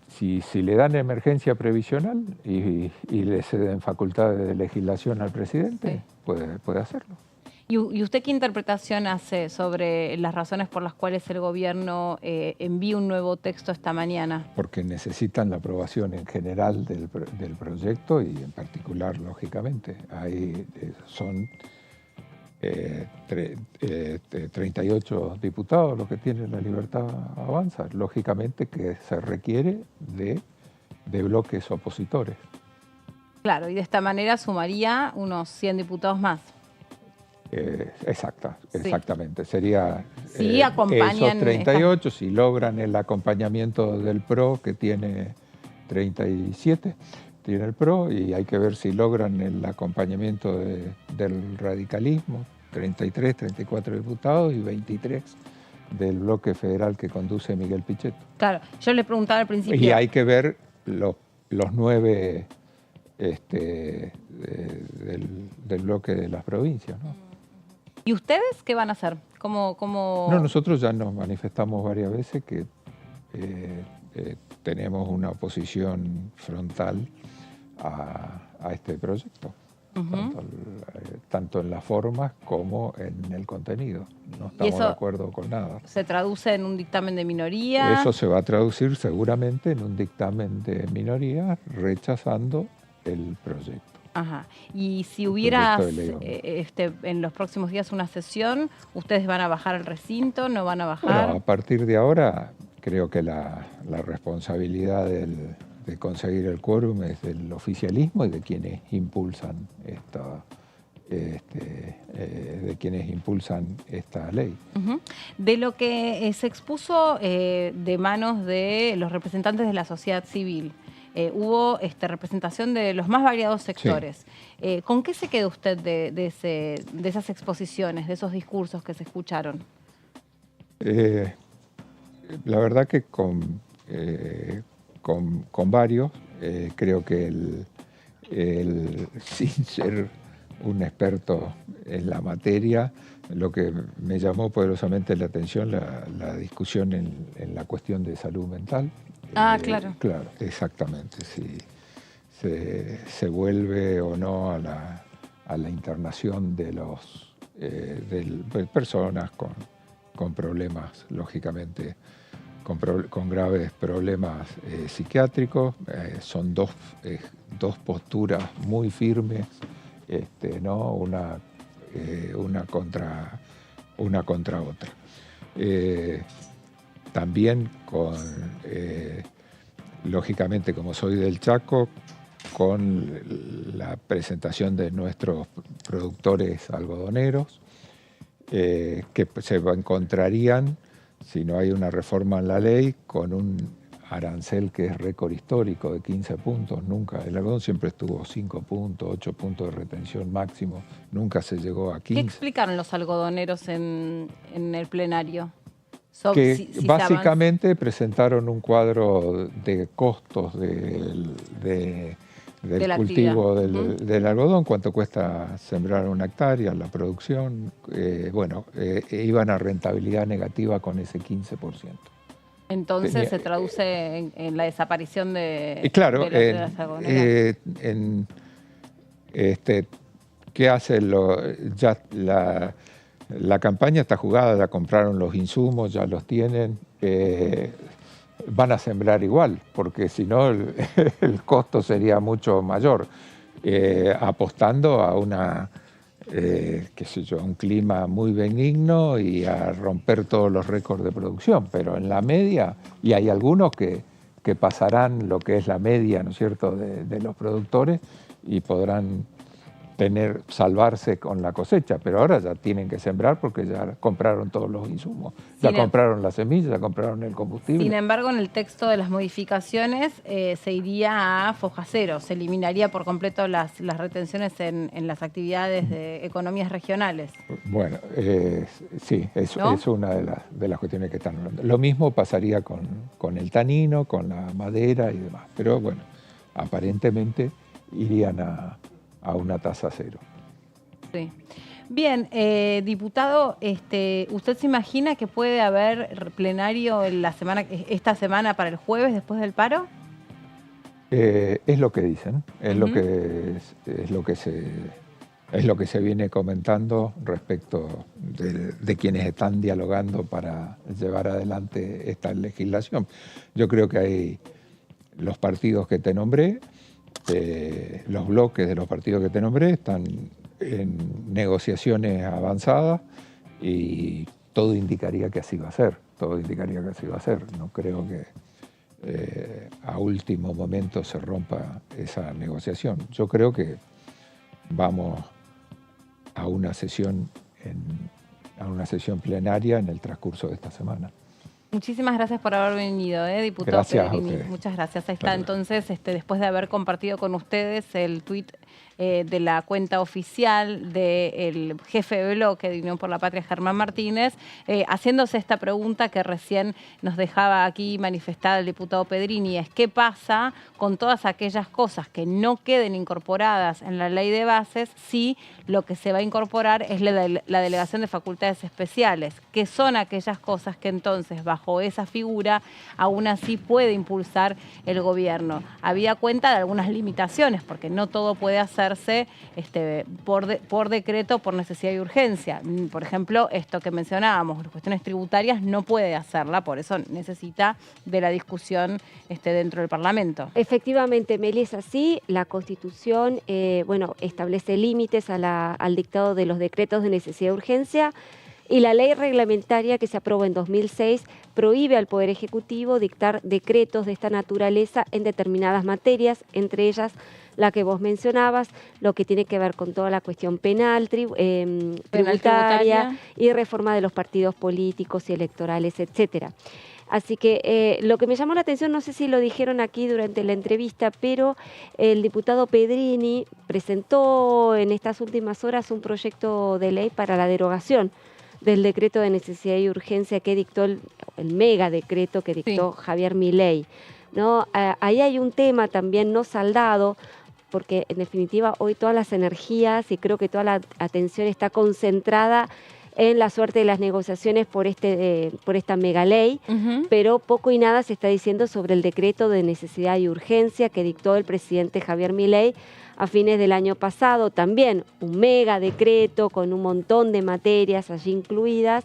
I: le dan emergencia previsional y le ceden facultades de legislación al presidente, puede hacerlo.
B: ¿Y usted qué interpretación hace sobre las razones por las cuales el gobierno envía un nuevo texto esta mañana?
I: Porque necesitan la aprobación en general del proyecto y en particular, lógicamente. Ahí son 38 diputados los que tienen la libertad avanza. Lógicamente que se requiere de bloques opositores.
B: Claro, y de esta manera sumaría unos 100 diputados más.
I: Exactamente. Sería
B: acompañan
I: esos 38, si logran el acompañamiento del PRO, que tiene 37, tiene el PRO, y hay que ver si logran el acompañamiento del radicalismo, 33, 34 diputados y 23 del bloque federal que conduce Miguel Pichetto.
B: Claro, yo le preguntaba al principio...
I: Y hay que ver los 9 del bloque de las provincias, ¿no?
B: ¿Y ustedes qué van a hacer? ¿Cómo?
I: No, nosotros ya nos manifestamos varias veces que tenemos una oposición frontal a este proyecto, tanto en las formas como en el contenido. No estamos de acuerdo con nada.
B: ¿Se traduce en un dictamen de minoría?
I: Eso se va a traducir seguramente en un dictamen de minoría rechazando el proyecto.
B: Ajá. Y si hubiera en los próximos días una sesión, ¿ustedes van a bajar al recinto? ¿No van a bajar?
I: Bueno, a partir de ahora creo que la responsabilidad de conseguir el quórum es del oficialismo y de quienes impulsan esta ley.
B: De lo que se expuso de manos de los representantes de la sociedad civil, hubo representación de los más variados sectores. Sí. ¿Con qué se queda usted de esas exposiciones, de esos discursos que se escucharon?
I: La verdad que con varios, creo que sin ser un experto en la materia, lo que me llamó poderosamente la atención la discusión en la cuestión de salud mental.
B: Claro.
I: Claro, exactamente. Si se vuelve o no a la internación de personas con problemas, lógicamente, con graves problemas psiquiátricos. Son dos posturas muy firmes, ¿no? Una contra otra. También lógicamente, como soy del Chaco, con la presentación de nuestros productores algodoneros, que se encontrarían, si no hay una reforma en la ley, con un arancel que es récord histórico de 15 puntos. Nunca, el algodón siempre estuvo 5 puntos, 8 puntos de retención máximo, nunca se llegó a 15.
B: ¿Qué explicaron los algodoneros en el plenario?
I: Que básicamente presentaron un cuadro de costos del cultivo del algodón, cuánto cuesta sembrar una hectárea, la producción, iban a rentabilidad negativa con ese 15%.
B: Entonces se traduce en la desaparición de
I: las
B: algodoneras.
I: ¿Qué hace la campaña? Está jugada, ya compraron los insumos, ya los tienen. Van a sembrar igual, porque si no el costo sería mucho mayor, apostando a un clima muy benigno y a romper todos los récords de producción, pero en la media, y hay algunos que pasarán lo que es la media, ¿no es cierto?, de los productores y podrán salvarse con la cosecha, pero ahora ya tienen que sembrar porque ya compraron todos los insumos, ya compraron las semillas, ya compraron el combustible.
B: Sin embargo, en el texto de las modificaciones se iría a foja cero, se eliminaría por completo las retenciones en las actividades de economías regionales.
I: Bueno, sí, es una de las cuestiones que están hablando. Lo mismo pasaría con el tanino, con la madera y demás, pero bueno, aparentemente irían a una tasa cero.
B: Sí. Bien, diputado, ¿usted se imagina que puede haber plenario esta semana para el jueves después del paro?
I: Es lo que dicen, es lo que se viene comentando respecto de quienes están dialogando para llevar adelante esta legislación. Yo creo que hay los partidos que te nombré, los bloques de los partidos que te nombré están en negociaciones avanzadas y todo indicaría que así va a ser, No creo que a último momento se rompa esa negociación. Yo creo que vamos a una sesión plenaria en el transcurso de esta semana.
B: Muchísimas gracias por haber venido, diputado
I: Gracias
B: Pedrini.
I: a ustedes.
B: Muchas gracias. Ahí está entonces, después de haber compartido con ustedes el tuit de la cuenta oficial del jefe de bloque de Unión por la Patria, Germán Martínez, haciéndose esta pregunta que recién nos dejaba aquí manifestada el diputado Pedrini, es qué pasa con todas aquellas cosas que no queden incorporadas en la ley de bases si lo que se va a incorporar es la delegación de facultades especiales, que son aquellas cosas que entonces bajo esa figura aún así puede impulsar el gobierno. Había cuenta de algunas limitaciones, porque no todo puede hacerse por decreto, por necesidad y urgencia. Por ejemplo, esto que mencionábamos, las cuestiones tributarias no puede hacerla, por eso necesita de la discusión dentro del Parlamento.
C: Efectivamente, Meli, es así. La Constitución establece límites al dictado de los decretos de necesidad y urgencia. Y la ley reglamentaria que se aprobó en 2006 prohíbe al Poder Ejecutivo dictar decretos de esta naturaleza en determinadas materias, entre ellas la que vos mencionabas, lo que tiene que ver con toda la cuestión penal, tributaria y reforma de los partidos políticos y electorales, etcétera. Así que lo que me llamó la atención, no sé si lo dijeron aquí durante la entrevista, pero el diputado Pedrini presentó en estas últimas horas un proyecto de ley para la derogación del decreto de necesidad y urgencia que dictó el mega decreto que dictó Javier Milei, ¿no? Ahí hay un tema también no saldado, porque en definitiva hoy todas las energías y creo que toda la atención está concentrada en la suerte de las negociaciones por esta mega ley, pero poco y nada se está diciendo sobre el decreto de necesidad y urgencia que dictó el presidente Javier Milei a fines del año pasado, también un mega decreto con un montón de materias allí incluidas,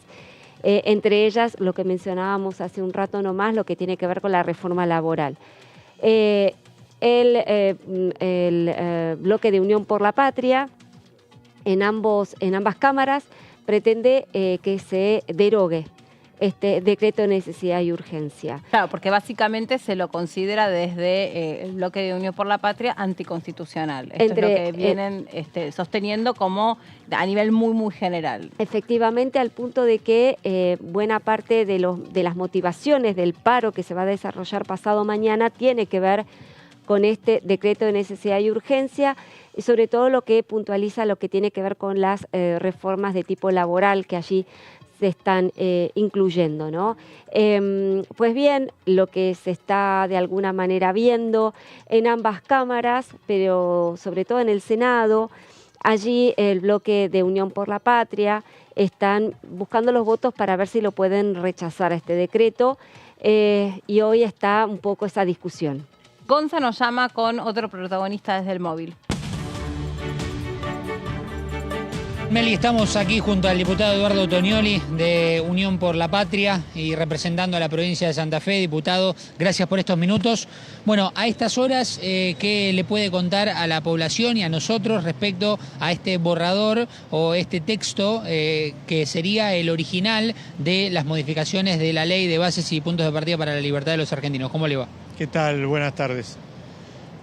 C: entre ellas lo que mencionábamos hace un rato nomás, lo que tiene que ver con la reforma laboral. El bloque de Unión por la Patria, en ambas cámaras, pretende que se derogue decreto de necesidad y urgencia.
B: Claro, porque básicamente se lo considera desde el bloque de Unión por la Patria anticonstitucional. Esto es lo que vienen sosteniendo como a nivel muy general.
C: Efectivamente, al punto de que buena parte de las motivaciones del paro que se va a desarrollar pasado mañana tiene que ver con este decreto de necesidad y urgencia, y sobre todo lo que puntualiza lo que tiene que ver con las reformas de tipo laboral que allí se están incluyendo, ¿no? Pues bien, lo que se está de alguna manera viendo en ambas cámaras, pero sobre todo en el Senado, allí el bloque de Unión por la Patria están buscando los votos para ver si lo pueden rechazar a este decreto, y hoy está un poco esa discusión.
B: Gonza nos llama con otro protagonista desde el móvil.
H: Meli, estamos aquí junto al diputado Eduardo Tonioli de Unión por la Patria y representando a la provincia de Santa Fe. Diputado, gracias por estos minutos. Bueno, a estas horas, ¿qué le puede contar a la población y a nosotros respecto a este borrador o este texto que sería el original de las modificaciones de la Ley de Bases y Puntos de Partida para la Libertad de los Argentinos? ¿Cómo le va?
J: ¿Qué tal? Buenas tardes.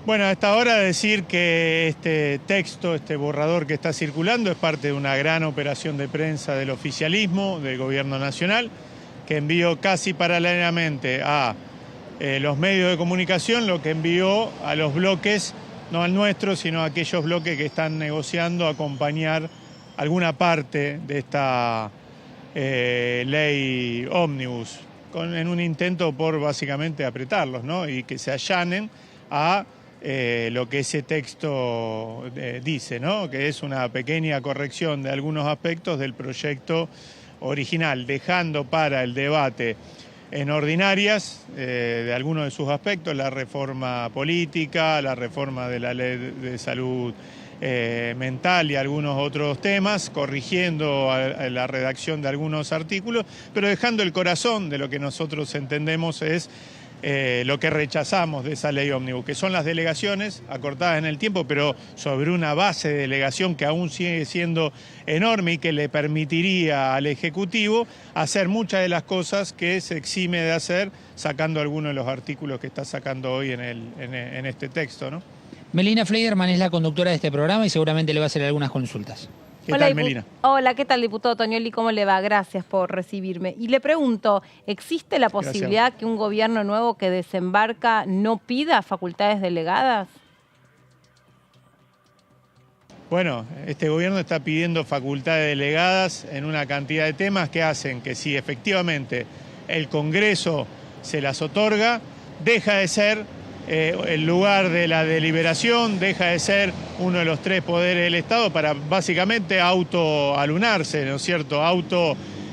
J: Bueno, a esta hora decir que este texto, este borrador que está circulando es parte de una gran operación de prensa del oficialismo, del gobierno nacional, que envió casi paralelamente a los medios de comunicación lo que envió a los bloques, no al nuestro, sino a aquellos bloques que están negociando acompañar alguna parte de esta ley ómnibus, en un intento por básicamente apretarlos, ¿no? Y que se allanen a lo que ese texto dice, ¿no? Que es una pequeña corrección de algunos aspectos del proyecto original, dejando para el debate en ordinarias de algunos de sus aspectos, la reforma política, la reforma de la ley de salud mental y algunos otros temas, corrigiendo la redacción de algunos artículos, pero dejando el corazón de lo que nosotros entendemos es lo que rechazamos de esa ley ómnibus, que son las delegaciones acortadas en el tiempo, pero sobre una base de delegación que aún sigue siendo enorme y que le permitiría al Ejecutivo hacer muchas de las cosas que se exime de hacer, sacando algunos de los artículos que está sacando hoy en este texto, ¿no?
H: Melina Fleiderman es la conductora de este programa y seguramente le va a hacer algunas consultas.
J: ¿Qué tal, Melina?
B: Hola, ¿qué tal, diputado Tonioli? ¿Cómo le va? Gracias por recibirme. Y le pregunto, ¿existe la posibilidad que un gobierno nuevo que desembarca no pida facultades delegadas?
J: Bueno, este gobierno está pidiendo facultades delegadas en una cantidad de temas que hacen que si efectivamente el Congreso se las otorga, deja de ser el lugar de la deliberación, deja de ser uno de los tres poderes del Estado para básicamente autoalunarse, ¿no es cierto?,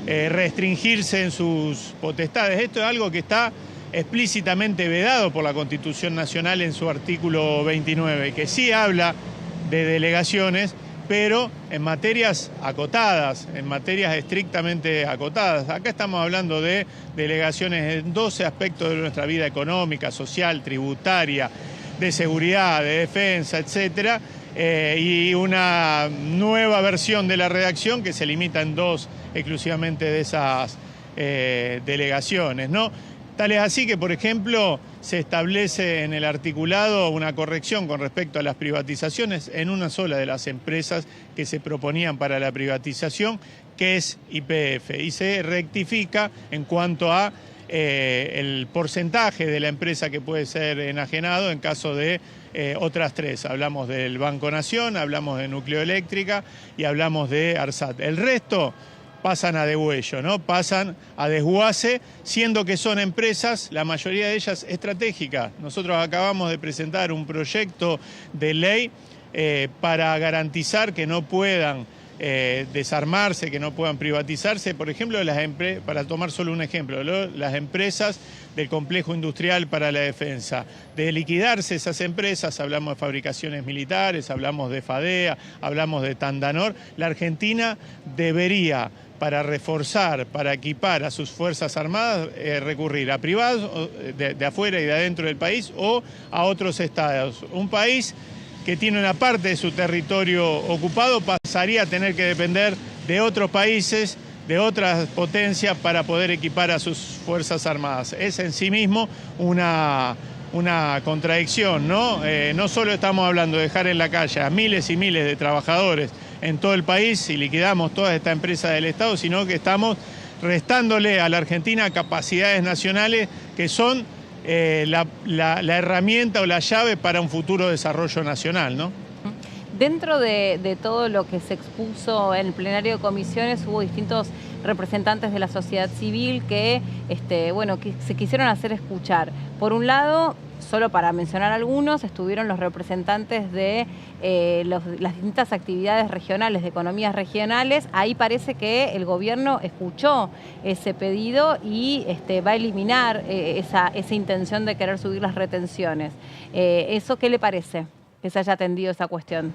J: restringirse en sus potestades. Esto es algo que está explícitamente vedado por la Constitución Nacional en su artículo 29, que sí habla de delegaciones, pero en materias acotadas, en materias estrictamente acotadas. Acá estamos hablando de delegaciones en 12 aspectos de nuestra vida económica, social, tributaria, de seguridad, de defensa, etcétera, y una nueva versión de la redacción que se limita en 2 exclusivamente de esas delegaciones, ¿no? Tal es así que, por ejemplo, se establece en el articulado una corrección con respecto a las privatizaciones en una sola de las empresas que se proponían para la privatización, que es YPF, y se rectifica en cuanto a el porcentaje de la empresa que puede ser enajenado en caso de otras 3. Hablamos del Banco Nación, hablamos de Nucleoeléctrica y hablamos de ARSAT. El resto pasan a degüello, ¿no? Pasan a desguace, siendo que son empresas, la mayoría de ellas estratégicas. Nosotros acabamos de presentar un proyecto de ley para garantizar que no puedan desarmarse, que no puedan privatizarse, por ejemplo, para tomar solo un ejemplo, las empresas del complejo industrial para la defensa. De liquidarse esas empresas, hablamos de fabricaciones militares, hablamos de FADEA, hablamos de Tandanor, la Argentina debería, para reforzar, para equipar a sus Fuerzas Armadas, recurrir a privados de afuera y de adentro del país o a otros estados. Un país que tiene una parte de su territorio ocupado pasaría a tener que depender de otros países, de otras potencias para poder equipar a sus Fuerzas Armadas. Es en sí mismo una contradicción, ¿no? No solo estamos hablando de dejar en la calle a miles y miles de trabajadores en todo el país y liquidamos toda esta empresa del Estado, sino que estamos restándole a la Argentina capacidades nacionales que son la herramienta o la llave para un futuro desarrollo nacional, ¿no?
B: Dentro de todo lo que se expuso en el plenario de comisiones, hubo distintos representantes de la sociedad civil que, que se quisieron hacer escuchar. Por un lado, solo para mencionar algunos, estuvieron los representantes de las distintas actividades regionales, de economías regionales. Ahí parece que el gobierno escuchó ese pedido y va a eliminar esa intención de querer subir las retenciones. ¿Eso qué le parece, que se haya atendido esa cuestión?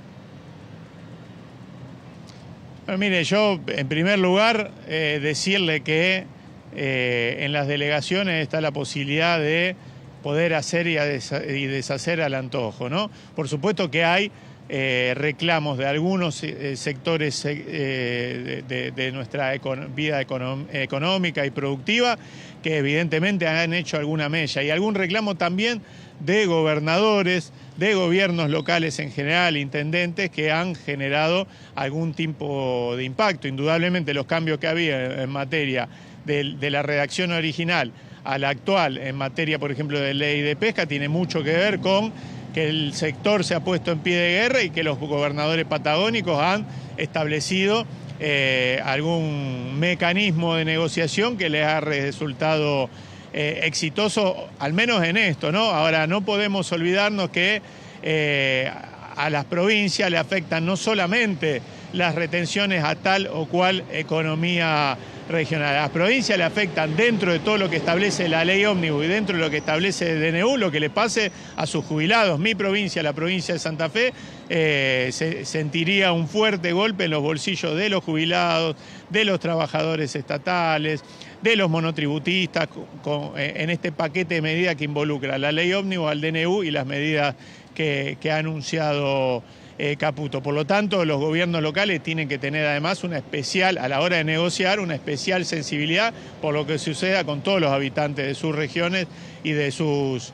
J: Bueno, mire, yo en primer lugar decirle que en las delegaciones está la posibilidad de poder hacer y deshacer al antojo, ¿no? Por supuesto que hay reclamos de algunos sectores de nuestra vida económica y productiva que evidentemente han hecho alguna mella y algún reclamo también de gobernadores, de gobiernos locales en general, intendentes, que han generado algún tipo de impacto. Indudablemente los cambios que había en materia de la redacción original a la actual, en materia, por ejemplo, de ley de pesca, tiene mucho que ver con que el sector se ha puesto en pie de guerra y que los gobernadores patagónicos han establecido algún mecanismo de negociación que les ha resultado exitoso, al menos en esto, ¿no? Ahora, no podemos olvidarnos que a las provincias le afectan no solamente las retenciones a tal o cual economía regional. A las provincias le afectan, dentro de todo lo que establece la ley ómnibus y dentro de lo que establece el DNU, lo que le pase a sus jubilados. Mi provincia, la provincia de Santa Fe, se sentiría un fuerte golpe en los bolsillos de los jubilados, de los trabajadores estatales, de los monotributistas, en este paquete de medidas que involucra la ley ómnibus, al DNU y las medidas que ha anunciado Caputo. Por lo tanto, los gobiernos locales tienen que tener además una especial, a la hora de negociar, una especial sensibilidad por lo que suceda con todos los habitantes de sus regiones y de sus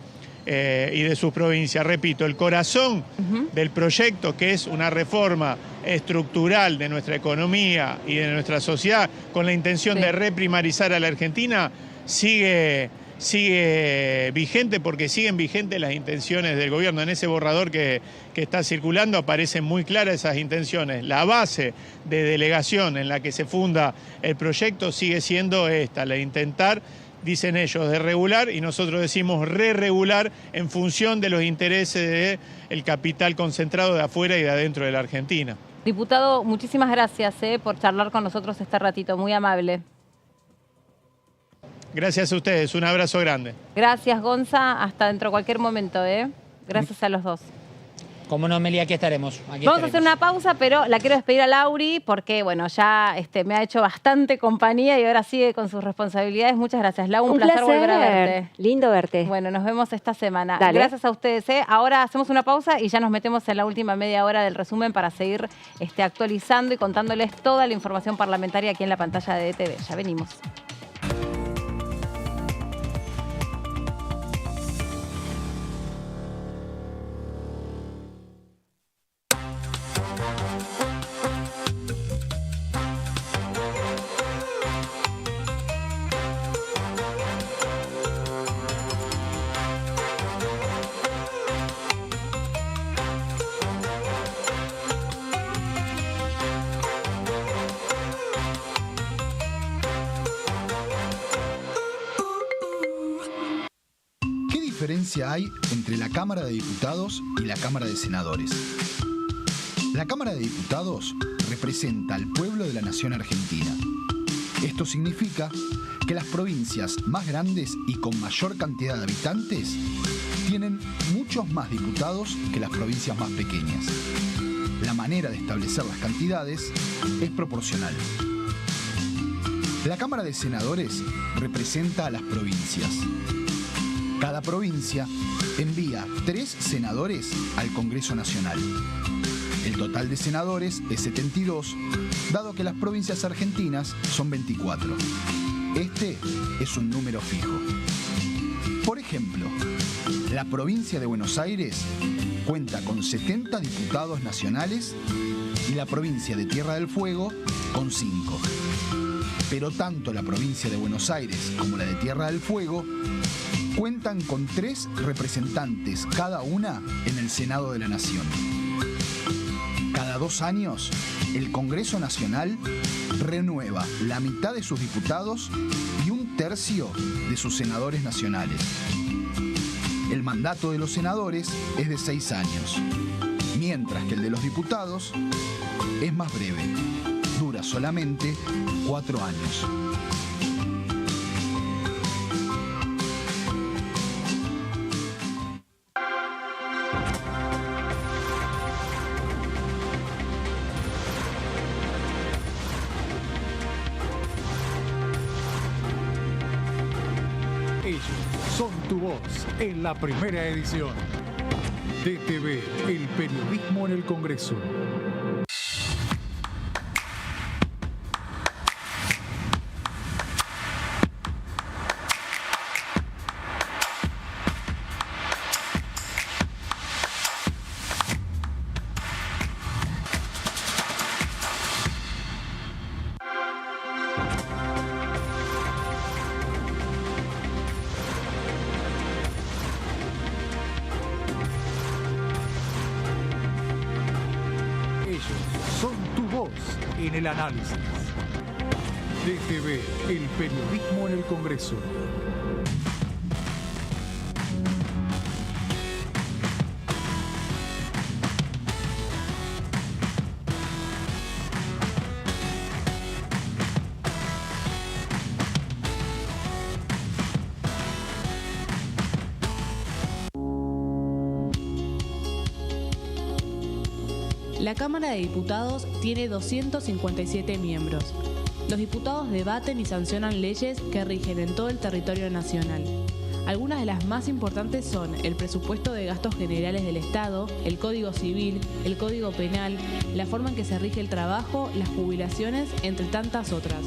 J: provincias. Repito, el corazón del proyecto, que es una reforma estructural de nuestra economía y de nuestra sociedad, con la intención de reprimarizar a la Argentina, sigue vigente, porque siguen vigentes las intenciones del gobierno. En ese borrador que está circulando aparecen muy claras esas intenciones. La base de delegación en la que se funda el proyecto sigue siendo esta, la de intentar, dicen ellos, de regular, y nosotros decimos re-regular en función de los intereses del capital concentrado de afuera y de adentro de la Argentina.
B: Diputado, muchísimas gracias por charlar con nosotros este ratito, muy amable.
J: Gracias a ustedes, un abrazo grande.
B: Gracias, Gonza, hasta dentro de cualquier momento, Gracias a los dos.
H: Como no, Meli, aquí estaremos.
B: Vamos a hacer una pausa, pero la quiero despedir a Lauri porque, bueno, ya me ha hecho bastante compañía y ahora sigue con sus responsabilidades. Muchas gracias, Lau. Un placer volver a verte.
C: Lindo verte.
B: Bueno, nos vemos esta semana.
C: Dale.
B: Gracias a ustedes. Ahora hacemos una pausa y ya nos metemos en la última media hora del resumen para seguir actualizando y contándoles toda la información parlamentaria aquí en la pantalla de DTV. Ya venimos.
F: ¿Qué diferencia hay entre la Cámara de Diputados y la Cámara de Senadores? La Cámara de Diputados representa al pueblo de la nación argentina. Esto significa que las provincias más grandes y con mayor cantidad de habitantes tienen muchos más diputados que las provincias más pequeñas. La manera de establecer las cantidades es proporcional. La Cámara de Senadores representa a las provincias. Cada provincia envía 3 senadores al Congreso Nacional. El total de senadores es 72, dado que las provincias argentinas son 24. Este es un número fijo. Por ejemplo, la provincia de Buenos Aires cuenta con 70 diputados nacionales y la provincia de Tierra del Fuego con 5. Pero tanto la provincia de Buenos Aires como la de Tierra del Fuego cuentan con 3 representantes cada una en el Senado de la Nación. Cada 2 años, el Congreso Nacional renueva la mitad de sus diputados y 1/3 de sus senadores nacionales. El mandato de los senadores es de 6 años, mientras que el de los diputados es más breve, dura solamente 4 años.
A: Ellos son tu voz en la primera edición. DTV, el periodismo en el Congreso. Son tu voz en el análisis. DTV, el periodismo en el Congreso.
E: La Cámara de Diputados tiene 257 miembros. Los diputados debaten y sancionan leyes que rigen en todo el territorio nacional. Algunas de las más importantes son el presupuesto de gastos generales del Estado, el Código Civil, el Código Penal, la forma en que se rige el trabajo, las jubilaciones, entre tantas otras.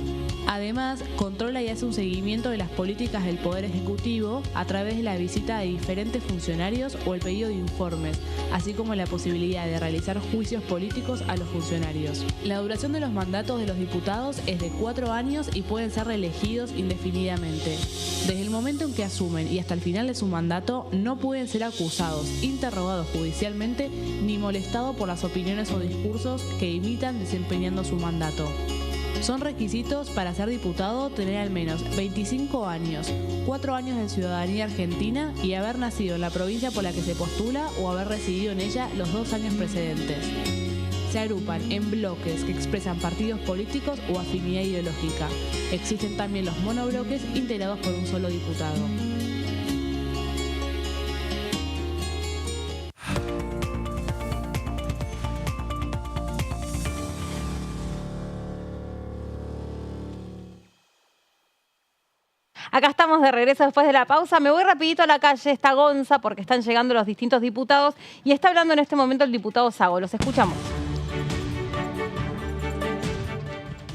E: Además, controla y hace un seguimiento de las políticas del Poder Ejecutivo a través de la visita de diferentes funcionarios o el pedido de informes, así como la posibilidad de realizar juicios políticos a los funcionarios. La duración de los mandatos de los diputados es de 4 años y pueden ser reelegidos indefinidamente. Desde el momento en que asumen y hasta el final de su mandato, no pueden ser acusados, interrogados judicialmente, ni molestados por las opiniones o discursos que imitan desempeñando su mandato. Son requisitos para ser diputado tener al menos 25 años, 4 años de ciudadanía argentina y haber nacido en la provincia por la que se postula o haber residido en ella los 2 años precedentes. Se agrupan en bloques que expresan partidos políticos o afinidad ideológica. Existen también los monobloques integrados por un solo diputado.
B: Acá estamos de regreso después de la pausa. Me voy rapidito a la calle, está Gonza, porque están llegando los distintos diputados y está hablando en este momento el diputado Sago. Los escuchamos.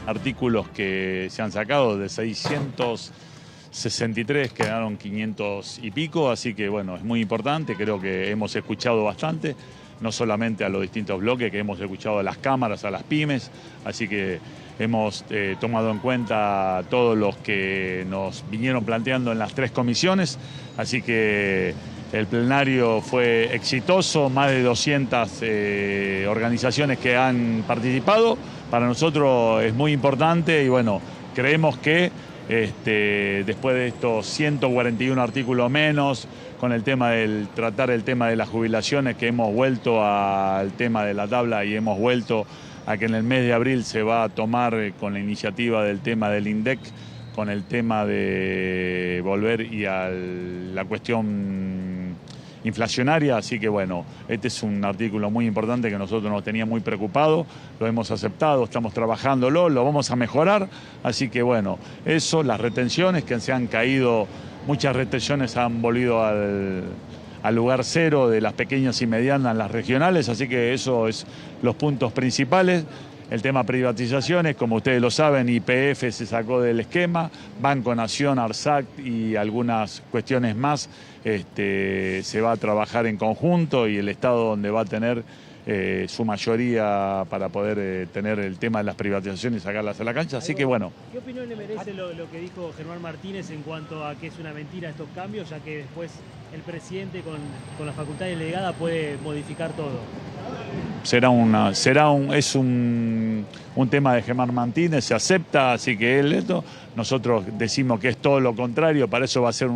K: Artículos que se han sacado de 663, quedaron 500 y pico, así que bueno, es muy importante, creo que hemos escuchado bastante, no solamente a los distintos bloques, que hemos escuchado a las cámaras, a las pymes, así que hemos tomado en cuenta todos los que nos vinieron planteando en las 3 comisiones, así que el plenario fue exitoso, más de 200 organizaciones que han participado. Para nosotros es muy importante y bueno, creemos que después de estos 141 artículos menos, con el tema del tratar el tema de las jubilaciones, que hemos vuelto al tema de la tabla y hemos vuelto a que en el mes de abril se va a tomar con la iniciativa del tema del INDEC, con el tema de volver y a la cuestión inflacionaria, así que bueno, este es un artículo muy importante que nosotros nos tenía muy preocupado, lo hemos aceptado, estamos trabajándolo, lo vamos a mejorar, así que bueno, eso, las retenciones que se han caído, muchas retenciones han volvido al lugar cero de las pequeñas y medianas, las regionales, así que eso es los puntos principales. El tema privatizaciones, como ustedes lo saben, YPF se sacó del esquema, Banco Nación, ARSAC y algunas cuestiones más, se va a trabajar en conjunto y el Estado donde va a tener su mayoría para poder tener el tema de las privatizaciones y sacarlas a la cancha, así que bueno.
L: ¿Qué opinión le merece lo que dijo Germán Martínez en cuanto a que es una mentira estos cambios, ya que después el presidente con la facultad delegada puede modificar todo?
K: Es un tema de Germán Martínez, se acepta, así que nosotros decimos que es todo lo contrario, para eso va a ser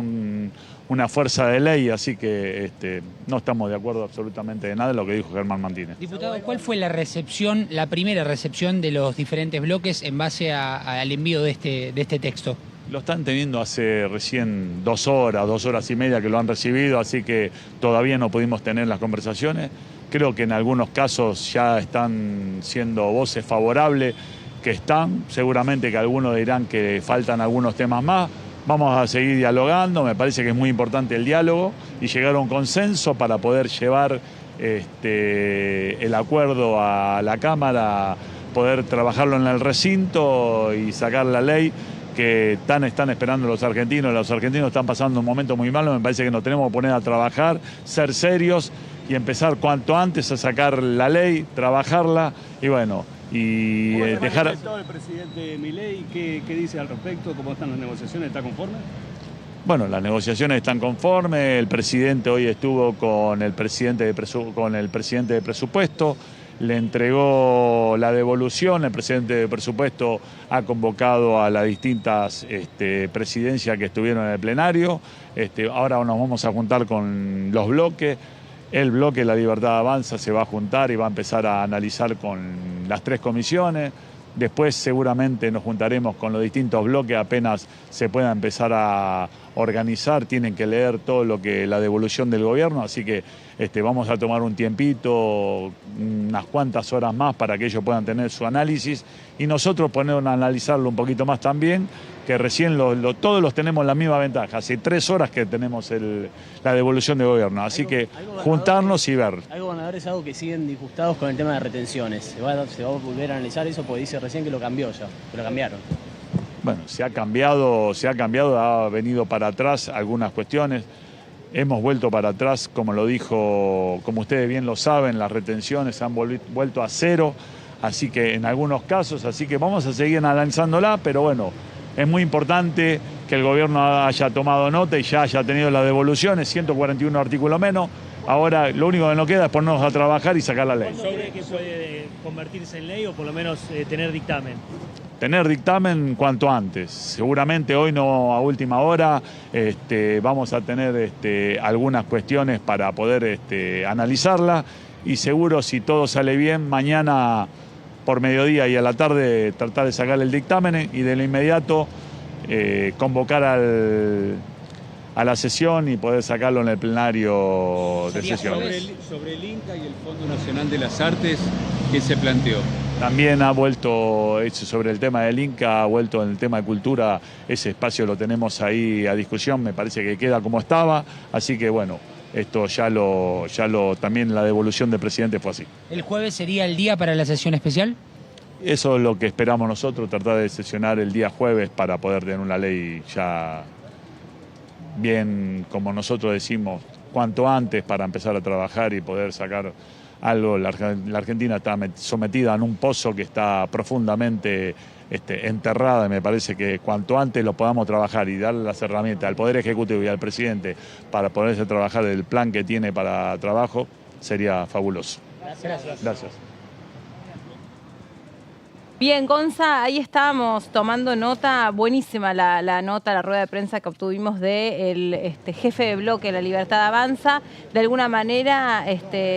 K: una fuerza de ley, así que no estamos de acuerdo absolutamente de nada de lo que dijo Germán Martínez.
H: Diputado, ¿cuál fue la recepción, la primera recepción de los diferentes bloques en base al envío de este texto?
K: Lo están teniendo hace recién 2 horas y media que lo han recibido, así que todavía no pudimos tener las conversaciones. Creo que en algunos casos ya están siendo voces favorables, que están, seguramente que algunos dirán que faltan algunos temas más. Vamos a seguir dialogando, me parece que es muy importante el diálogo y llegar a un consenso para poder llevar el acuerdo a la Cámara, poder trabajarlo en el recinto y sacar la ley que están esperando los argentinos. Los argentinos están pasando un momento muy malo, me parece que nos tenemos que poner a trabajar, ser serios y empezar cuanto antes a sacar la ley, trabajarla y bueno, y dejar...
L: ¿El presidente Milei qué dice al respecto? ¿Cómo están las negociaciones? ¿Está conforme?
K: Bueno, las negociaciones están conformes, el presidente hoy estuvo con el presidente de presupuesto, le entregó la devolución, el presidente de presupuesto ha convocado a las distintas presidencias que estuvieron en el plenario, ahora nos vamos a juntar con los bloques. El bloque La Libertad Avanza se va a juntar y va a empezar a analizar con las 3 comisiones. Después seguramente nos juntaremos con los distintos bloques apenas se pueda empezar a organizar. Tienen que leer todo lo que la devolución del gobierno, así que vamos a tomar un tiempito, unas cuantas horas más para que ellos puedan tener su análisis y nosotros ponernos a analizarlo un poquito más también, que recién todos los tenemos la misma ventaja. Hace 3 horas que tenemos la devolución de gobierno, así que juntarnos y ver.
L: Hay gobernadores algo que siguen disgustados con el tema de retenciones. Se va a volver a analizar eso porque dice recién que lo cambió ya, que lo cambiaron.
K: Bueno, se ha cambiado, ha venido para atrás algunas cuestiones. Hemos vuelto para atrás, como lo dijo, como ustedes bien lo saben, las retenciones han vuelto a 0, así que en algunos casos, así que vamos a seguir analizándola, pero bueno, es muy importante que el gobierno haya tomado nota y ya haya tenido las devoluciones, 141 artículos menos. Ahora lo único que nos queda es ponernos a trabajar y sacar la ley.
L: ¿Cuándo cree que puede convertirse en ley o por lo menos tener dictamen?
K: Tener dictamen cuanto antes. Seguramente hoy no a última hora vamos a tener algunas cuestiones para poder analizarla y seguro si todo sale bien mañana por mediodía y a la tarde tratar de sacar el dictamen y de lo inmediato convocar a la sesión y poder sacarlo en el plenario de sesión.
M: Sobre el Inca y el Fondo Nacional de las Artes, ¿qué se planteó?
K: También ha vuelto, sobre el tema del Inca, ha vuelto en el tema de cultura, ese espacio lo tenemos ahí a discusión, me parece que queda como estaba, así que bueno, esto también la devolución del presidente fue así.
H: ¿El jueves sería el día para la sesión especial?
K: Eso es lo que esperamos nosotros, tratar de sesionar el día jueves para poder tener una ley ya bien, como nosotros decimos, cuanto antes para empezar a trabajar y poder sacar algo. La Argentina está sometida en un pozo que está profundamente enterrada y me parece que cuanto antes lo podamos trabajar y darle las herramientas al Poder Ejecutivo y al presidente para poderse trabajar el plan que tiene para trabajo, sería fabuloso. Gracias.
B: Bien, Gonza, ahí estábamos tomando nota, buenísima la nota, la rueda de prensa que obtuvimos del jefe de bloque de La Libertad Avanza. De alguna manera,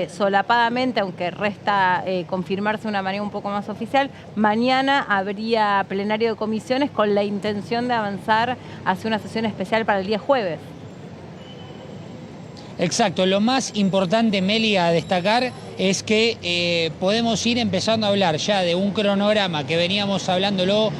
B: solapadamente, aunque resta confirmarse de una manera un poco más oficial, mañana habría plenario de comisiones con la intención de avanzar hacia una sesión especial para el día jueves.
H: Exacto, lo más importante, Meli, a destacar es que podemos ir empezando a hablar ya de un cronograma que veníamos hablándolo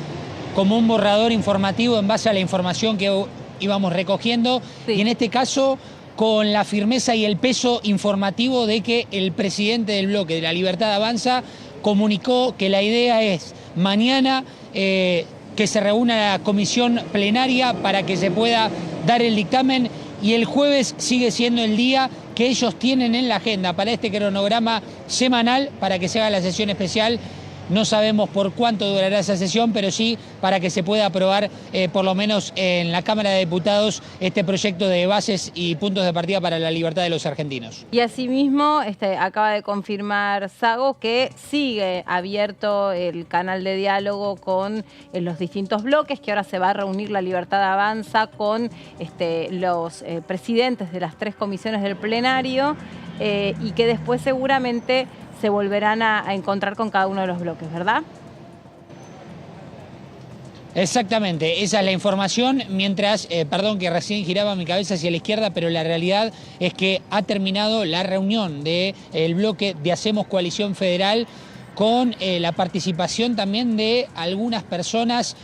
H: como un borrador informativo en base a la información que íbamos recogiendo. Sí. Y en este caso con la firmeza y el peso informativo de que el presidente del bloque de La Libertad Avanza comunicó que la idea es mañana que se reúna la comisión plenaria para que se pueda dar el dictamen, y el jueves sigue siendo el día que ellos tienen en la agenda para este cronograma semanal para que se haga la sesión especial. No sabemos por cuánto durará esa sesión, pero sí para que se pueda aprobar por lo menos en la Cámara de Diputados este proyecto de bases y puntos de partida para la libertad de los argentinos.
B: Y asimismo acaba de confirmar Sago que sigue abierto el canal de diálogo con los distintos bloques, que ahora se va a reunir La Libertad Avanza con los presidentes de las 3 comisiones del plenario y que después seguramente se volverán a encontrar con cada uno de los bloques, ¿verdad?
H: Exactamente, esa es la información, mientras, perdón que recién giraba mi cabeza hacia la izquierda, pero la realidad es que ha terminado la reunión del bloque de Hacemos Coalición Federal con la participación también de algunas personas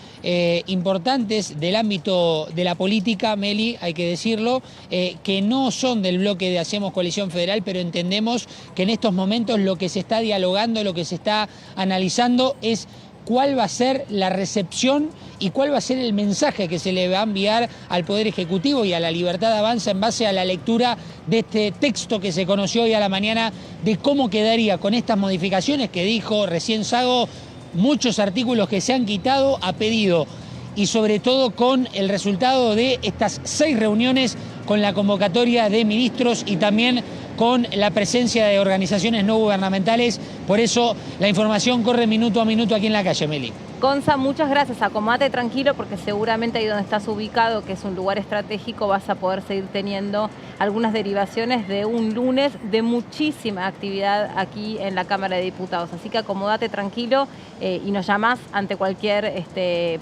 H: importantes del ámbito de la política, Meli, hay que decirlo, que no son del bloque de Hacemos Coalición Federal, pero entendemos que en estos momentos lo que se está dialogando, lo que se está analizando es cuál va a ser la recepción y cuál va a ser el mensaje que se le va a enviar al Poder Ejecutivo y a La Libertad Avanza en base a la lectura de este texto que se conoció hoy a la mañana, de cómo quedaría con estas modificaciones que dijo recién Sago, muchos artículos que se han quitado a pedido, y sobre todo con el resultado de estas 6 reuniones con la convocatoria de ministros y también con la presencia de organizaciones no gubernamentales. Por eso la información corre minuto a minuto aquí en la calle, Meli.
B: Gonza, muchas gracias. Acomódate tranquilo porque seguramente ahí donde estás ubicado, que es un lugar estratégico, vas a poder seguir teniendo algunas derivaciones de un lunes de muchísima actividad aquí en la Cámara de Diputados. Así que acomódate tranquilo y nos llamás ante cualquier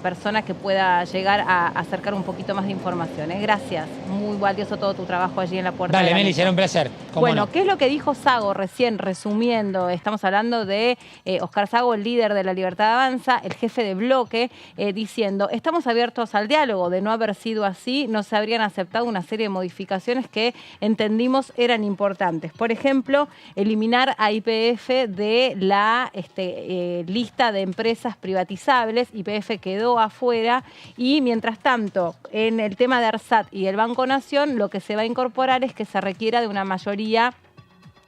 B: persona que pueda llegar a acercar un poquito más de información. Gracias. Muy valioso todo tu trabajo allí en la puerta.
H: Dale, Meli, será un placer.
B: Bueno, ¿qué es lo que dijo Sago recién, resumiendo? Estamos hablando de Oscar Sago, el líder de La Libertad Avanza, el jefe de bloque, diciendo: estamos abiertos al diálogo. De no haber sido así, no se habrían aceptado una serie de modificaciones que entendimos eran importantes. Por ejemplo, eliminar a YPF de la lista de empresas privatizables. YPF quedó afuera y, mientras tanto, en el tema de ARSAT y el Banco Nación, lo que se va a incorporar es que se requiera de una mayoría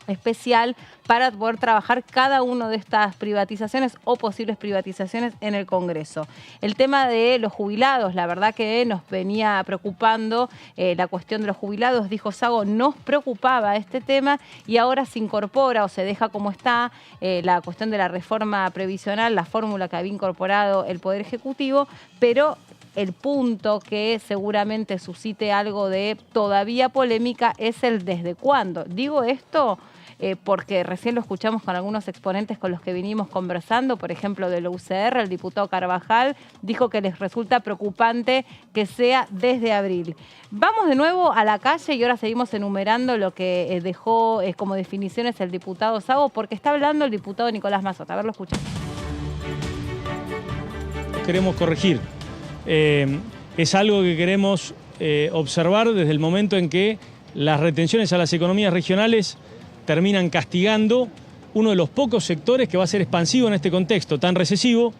B: especial para poder trabajar cada una de estas privatizaciones o posibles privatizaciones en el Congreso. El tema de los jubilados, la verdad que nos venía preocupando la cuestión de los jubilados, dijo Sago, nos preocupaba este tema y ahora se incorpora o se deja como está la cuestión de la reforma previsional, la fórmula que había incorporado el Poder Ejecutivo, pero el punto que seguramente suscite algo de todavía polémica es el desde cuándo. Digo esto porque recién lo escuchamos con algunos exponentes con los que vinimos conversando, por ejemplo de la UCR, el diputado Carvajal dijo que les resulta preocupante que sea desde abril. Vamos de nuevo a la calle y ahora seguimos enumerando lo que dejó como definiciones el diputado Sago, porque está hablando el diputado Nicolás Mazota. A ver, lo escuchamos.
L: Queremos corregir. Es algo que queremos observar desde el momento en que las retenciones a las economías regionales terminan castigando uno de los pocos sectores que va a ser expansivo en este contexto tan recesivo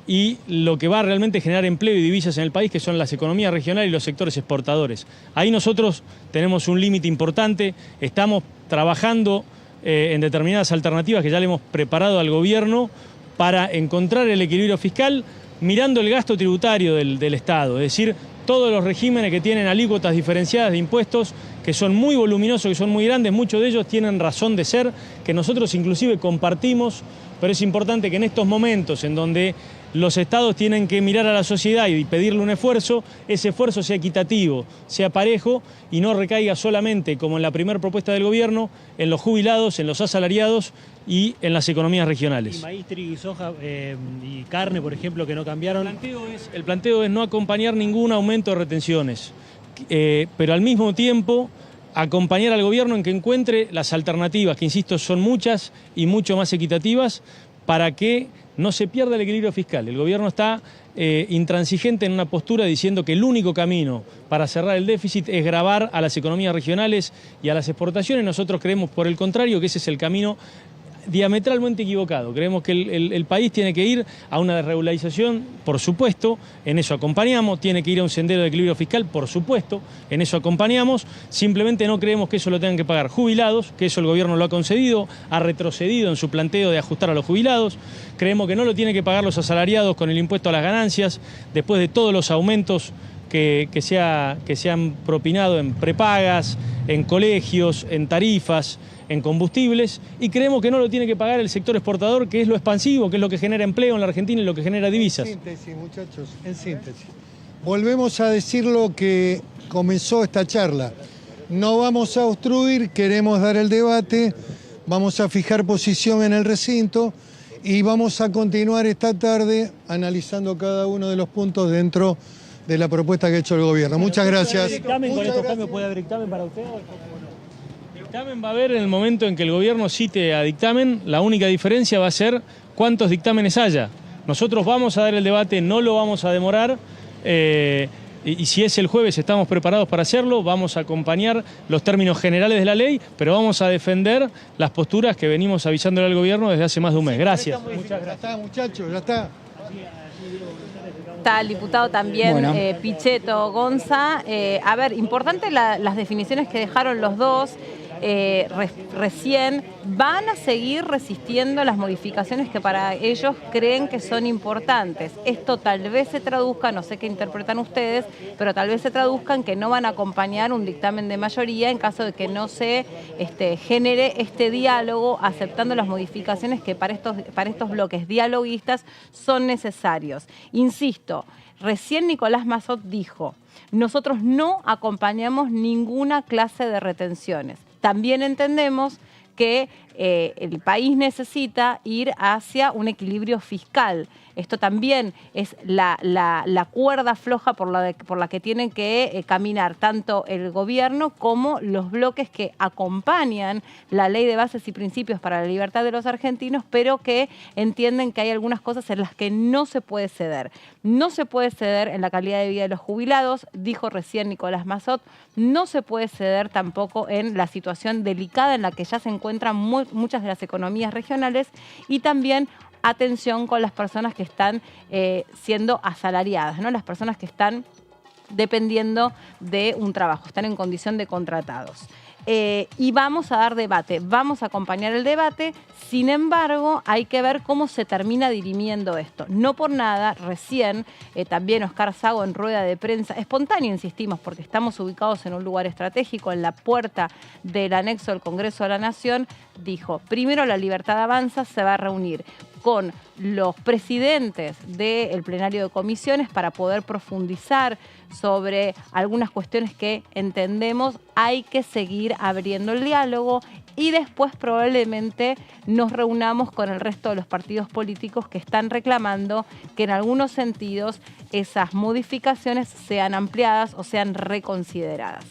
L: y lo que va a realmente generar empleo y divisas en el país, que son las economías regionales y los sectores exportadores. Ahí nosotros tenemos un límite importante, estamos trabajando en determinadas alternativas que ya le hemos preparado al gobierno para encontrar el equilibrio fiscal mirando el gasto tributario del Estado, es decir, todos los regímenes que tienen alícuotas diferenciadas de impuestos, que son muy voluminosos, que son muy grandes, muchos de ellos tienen razón de ser, que nosotros inclusive compartimos, pero es importante que en estos momentos en donde los estados tienen que mirar a la sociedad y pedirle un esfuerzo, ese esfuerzo sea equitativo, sea parejo y no recaiga solamente, como en la primera propuesta del gobierno, en los jubilados, en los asalariados y en las economías regionales.
N: Y maíz, trigo y soja y carne, por ejemplo, que no cambiaron.
L: El planteo es no acompañar ningún aumento de retenciones, pero al mismo tiempo acompañar al gobierno en que encuentre las alternativas, que insisto son muchas y mucho más equitativas, para que no se pierda el equilibrio fiscal. El gobierno está intransigente en una postura diciendo que el único camino para cerrar el déficit es gravar a las economías regionales y a las exportaciones. Nosotros creemos, por el contrario, que ese es el camino diametralmente equivocado. Creemos que el país tiene que ir a una desregularización, por supuesto, en eso acompañamos, tiene que ir a un sendero de equilibrio fiscal, por supuesto, en eso acompañamos, simplemente no creemos que eso lo tengan que pagar jubilados, que eso el gobierno lo ha concedido, ha retrocedido en su planteo de ajustar a los jubilados, creemos que no lo tienen que pagar los asalariados con el impuesto a las ganancias, después de todos los aumentos que se han propinado en prepagas, en colegios, en tarifas, en combustibles, y creemos que no lo tiene que pagar el sector exportador, que es lo expansivo, que es lo que genera empleo en la Argentina y lo que genera divisas.
O: En síntesis, muchachos, en síntesis. Volvemos a decir lo que comenzó esta charla. No vamos a obstruir, queremos dar el debate, vamos a fijar posición en el recinto y vamos a continuar esta tarde analizando cada uno de los puntos dentro de la propuesta que ha hecho el gobierno. Muchas gracias.
N: ¿Dictamen con estos cambios puede haber dictamen para usted?
L: Dictamen va a haber en el momento en que el gobierno cite a dictamen. La única diferencia va a ser cuántos dictámenes haya. Nosotros vamos a dar el debate, no lo vamos a demorar. Y si es el jueves, estamos preparados para hacerlo. Vamos a acompañar los términos generales de la ley, pero vamos a defender las posturas que venimos avisándole al gobierno desde hace más de un mes. Gracias.
O: Muchas gracias. Ya está, muchachos, ya está.
B: Está el diputado también, Pichetto Gonza. A ver, importante las definiciones que dejaron los dos. Recién van a seguir resistiendo las modificaciones que para ellos creen que son importantes. Esto tal vez se traduzca, no sé qué interpretan ustedes, pero tal vez se traduzca en que no van a acompañar un dictamen de mayoría en caso de que no se genere este diálogo, aceptando las modificaciones que para estos bloques dialoguistas son necesarios. Insisto, recién Nicolás Massot dijo: nosotros no acompañamos ninguna clase de retenciones. También entendemos que el país necesita ir hacia un equilibrio fiscal. Esto también es la cuerda floja por la que tienen que caminar tanto el gobierno como los bloques que acompañan la Ley de Bases y Principios para la Libertad de los Argentinos, pero que entienden que hay algunas cosas en las que no se puede ceder. No se puede ceder en la calidad de vida de los jubilados, dijo recién Nicolás Massot. No se puede ceder tampoco en la situación delicada en la que ya se encuentran muchas de las economías regionales, y también atención con las personas que están siendo asalariadas, ¿no? Las personas que están dependiendo de un trabajo, están en condición de contratados. Y vamos a dar debate, vamos a acompañar el debate. Sin embargo, hay que ver cómo se termina dirimiendo esto. No por nada, recién también Oscar Sago en rueda de prensa, espontánea insistimos, porque estamos ubicados en un lugar estratégico, en la puerta del anexo del Congreso de la Nación, dijo: primero La Libertad Avanza se va a reunir con los presidentes del plenario de comisiones para poder profundizar sobre algunas cuestiones que entendemos hay que seguir abriendo el diálogo, y después probablemente nos reunamos con el resto de los partidos políticos que están reclamando que en algunos sentidos esas modificaciones sean ampliadas o sean reconsideradas.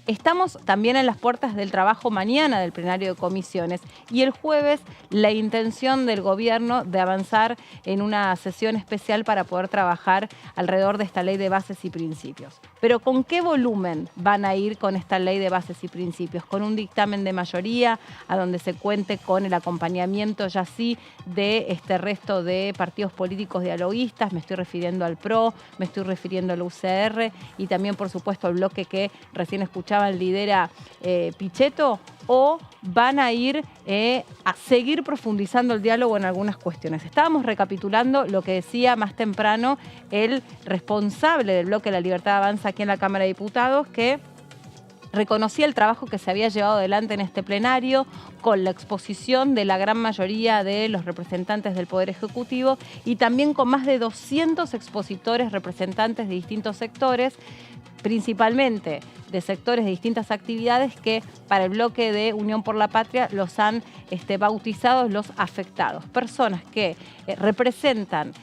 B: Estamos también en las puertas del trabajo mañana del plenario de comisiones, y el jueves la intención del gobierno de avanzar en una sesión especial para poder trabajar alrededor de esta ley de bases y principios. Pero ¿con qué volumen van a ir con esta ley de bases y principios? ¿Con un dictamen de mayoría a donde se cuente con el acompañamiento ya sí de este resto de partidos políticos dialoguistas? Me estoy refiriendo al PRO, me estoy refiriendo al UCR y también por supuesto al bloque que recién escuchaba lidera Pichetto, o van a ir a seguir profundizando el diálogo en algunas cuestiones. Estábamos recapitulando lo que decía más temprano el responsable del bloque La Libertad Avanza aquí en la Cámara de Diputados, que reconocía el trabajo que se había llevado adelante en este plenario con la exposición de la gran mayoría de los representantes del Poder Ejecutivo y también con más de 200 expositores representantes de distintos sectores, principalmente de sectores de distintas actividades que para el bloque de Unión por la Patria los han bautizado los afectados. Personas que representan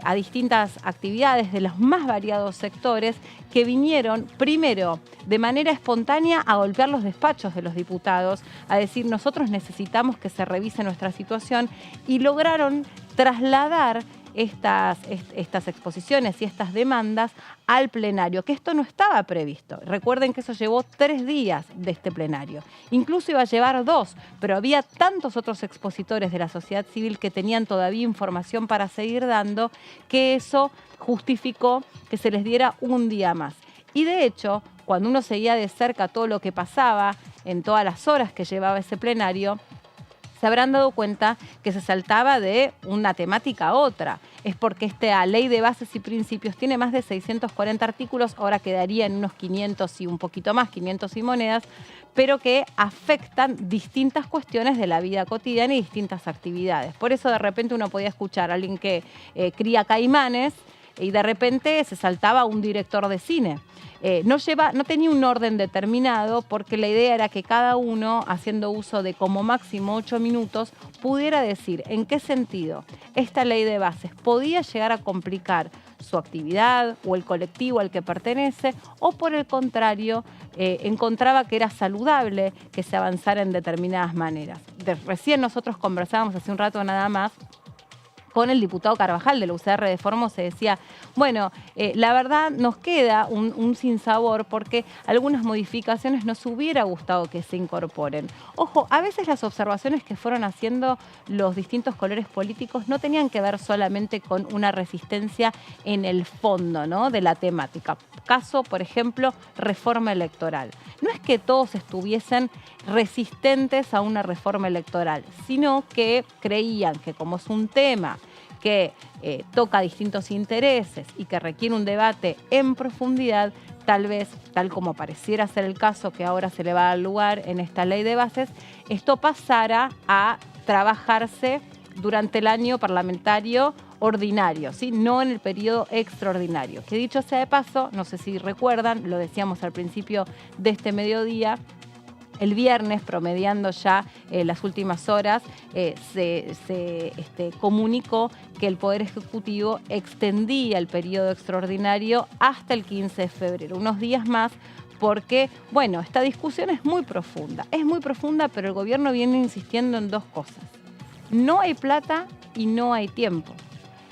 B: a distintas actividades de los más variados sectores que vinieron primero de manera espontánea a golpear los despachos de los diputados, a decir nosotros necesitamos que se revise nuestra situación y lograron trasladar estas exposiciones y estas demandas al plenario, que esto no estaba previsto. Recuerden que eso llevó 3 días de este plenario. Incluso iba a llevar 2, pero había tantos otros expositores de la sociedad civil que tenían todavía información para seguir dando, que eso justificó que se les diera un día más. Y de hecho, cuando uno seguía de cerca todo lo que pasaba en todas las horas que llevaba ese plenario, se habrán dado cuenta que se saltaba de una temática a otra. Es porque esta ley de bases y principios tiene más de 640 artículos, ahora quedaría en unos 500 y un poquito más, 500 y monedas, pero que afectan distintas cuestiones de la vida cotidiana y distintas actividades. Por eso de repente uno podía escuchar a alguien que cría caimanes y de repente se saltaba a un director de cine. No tenía un orden determinado porque la idea era que cada uno, haciendo uso de como máximo 8 minutos, pudiera decir en qué sentido esta ley de bases podía llegar a complicar su actividad o el colectivo al que pertenece, o por el contrario, encontraba que era saludable que se avanzara en determinadas maneras. Recién nosotros conversábamos hace un rato nada más con el diputado Carvajal de la UCR de Formosa, se decía, bueno, la verdad nos queda un sinsabor porque algunas modificaciones nos hubiera gustado que se incorporen. Ojo, a veces las observaciones que fueron haciendo los distintos colores políticos no tenían que ver solamente con una resistencia en el fondo, ¿no?, de la temática. Caso, por ejemplo, reforma electoral. No es que todos estuviesen resistentes a una reforma electoral, sino que creían que como es un tema que toca distintos intereses y que requiere un debate en profundidad, tal vez, tal como pareciera ser el caso que ahora se le va a dar lugar en esta ley de bases, esto pasara a trabajarse durante el año parlamentario ordinario, ¿sí?, no en el periodo extraordinario. Que dicho sea de paso, no sé si recuerdan, lo decíamos al principio de este mediodía, el viernes, promediando ya las últimas horas, se comunicó que el Poder Ejecutivo extendía el periodo extraordinario hasta el 15 de febrero, unos días más, porque, bueno, esta discusión es muy profunda, pero el gobierno viene insistiendo en 2 cosas. No hay plata y no hay tiempo.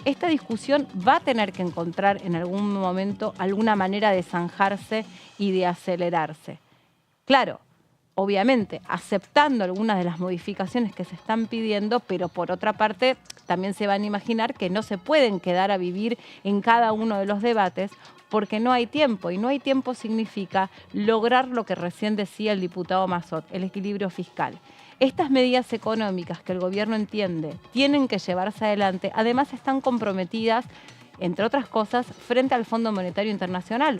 B: Esta discusión va a tener que encontrar en algún momento alguna manera de zanjarse y de acelerarse. Claro, obviamente, aceptando algunas de las modificaciones que se están pidiendo, pero por otra parte también se van a imaginar que no se pueden quedar a vivir en cada uno de los debates porque no hay tiempo, y no hay tiempo significa lograr lo que recién decía el diputado Mazzot, el equilibrio fiscal. Estas medidas económicas que el gobierno entiende tienen que llevarse adelante, además están comprometidas, entre otras cosas, frente al Fondo Monetario Internacional,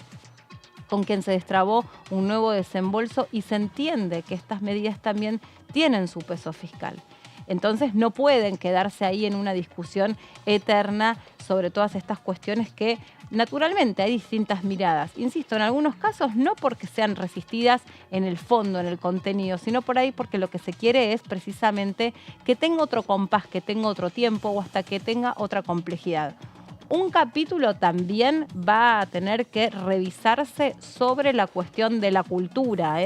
B: con quien se destrabó un nuevo desembolso y se entiende que estas medidas también tienen su peso fiscal. Entonces no pueden quedarse ahí en una discusión eterna sobre todas estas cuestiones que naturalmente hay distintas miradas. Insisto, en algunos casos no porque sean resistidas en el fondo, en el contenido, sino por ahí porque lo que se quiere es precisamente que tenga otro compás, que tenga otro tiempo o hasta que tenga otra complejidad. Un capítulo también va a tener que revisarse sobre la cuestión de la cultura,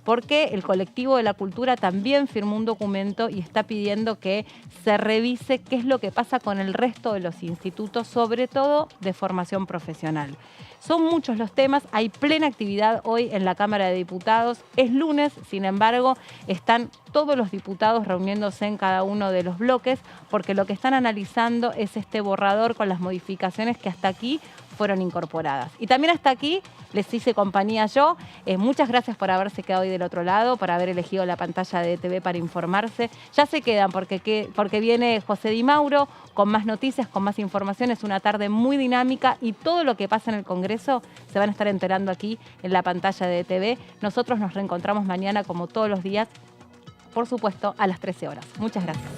B: porque el colectivo de la cultura también firmó un documento y está pidiendo que se revise qué es lo que pasa con el resto de los institutos, sobre todo de formación profesional. Son muchos los temas, hay plena actividad hoy en la Cámara de Diputados. Es lunes, sin embargo, están todos los diputados reuniéndose en cada uno de los bloques, porque lo que están analizando es este borrador con las modificaciones que hasta aquí fueron incorporadas. Y también hasta aquí les hice compañía yo. Muchas gracias por haberse quedado hoy del otro lado, por haber elegido la pantalla de TV para informarse. Ya se quedan porque viene José Di Mauro con más noticias, con más información. Es una tarde muy dinámica y todo lo que pasa en el Congreso se van a estar enterando aquí en la pantalla de TV. Nosotros nos reencontramos mañana como todos los días, por supuesto, a las 13 horas. Muchas gracias.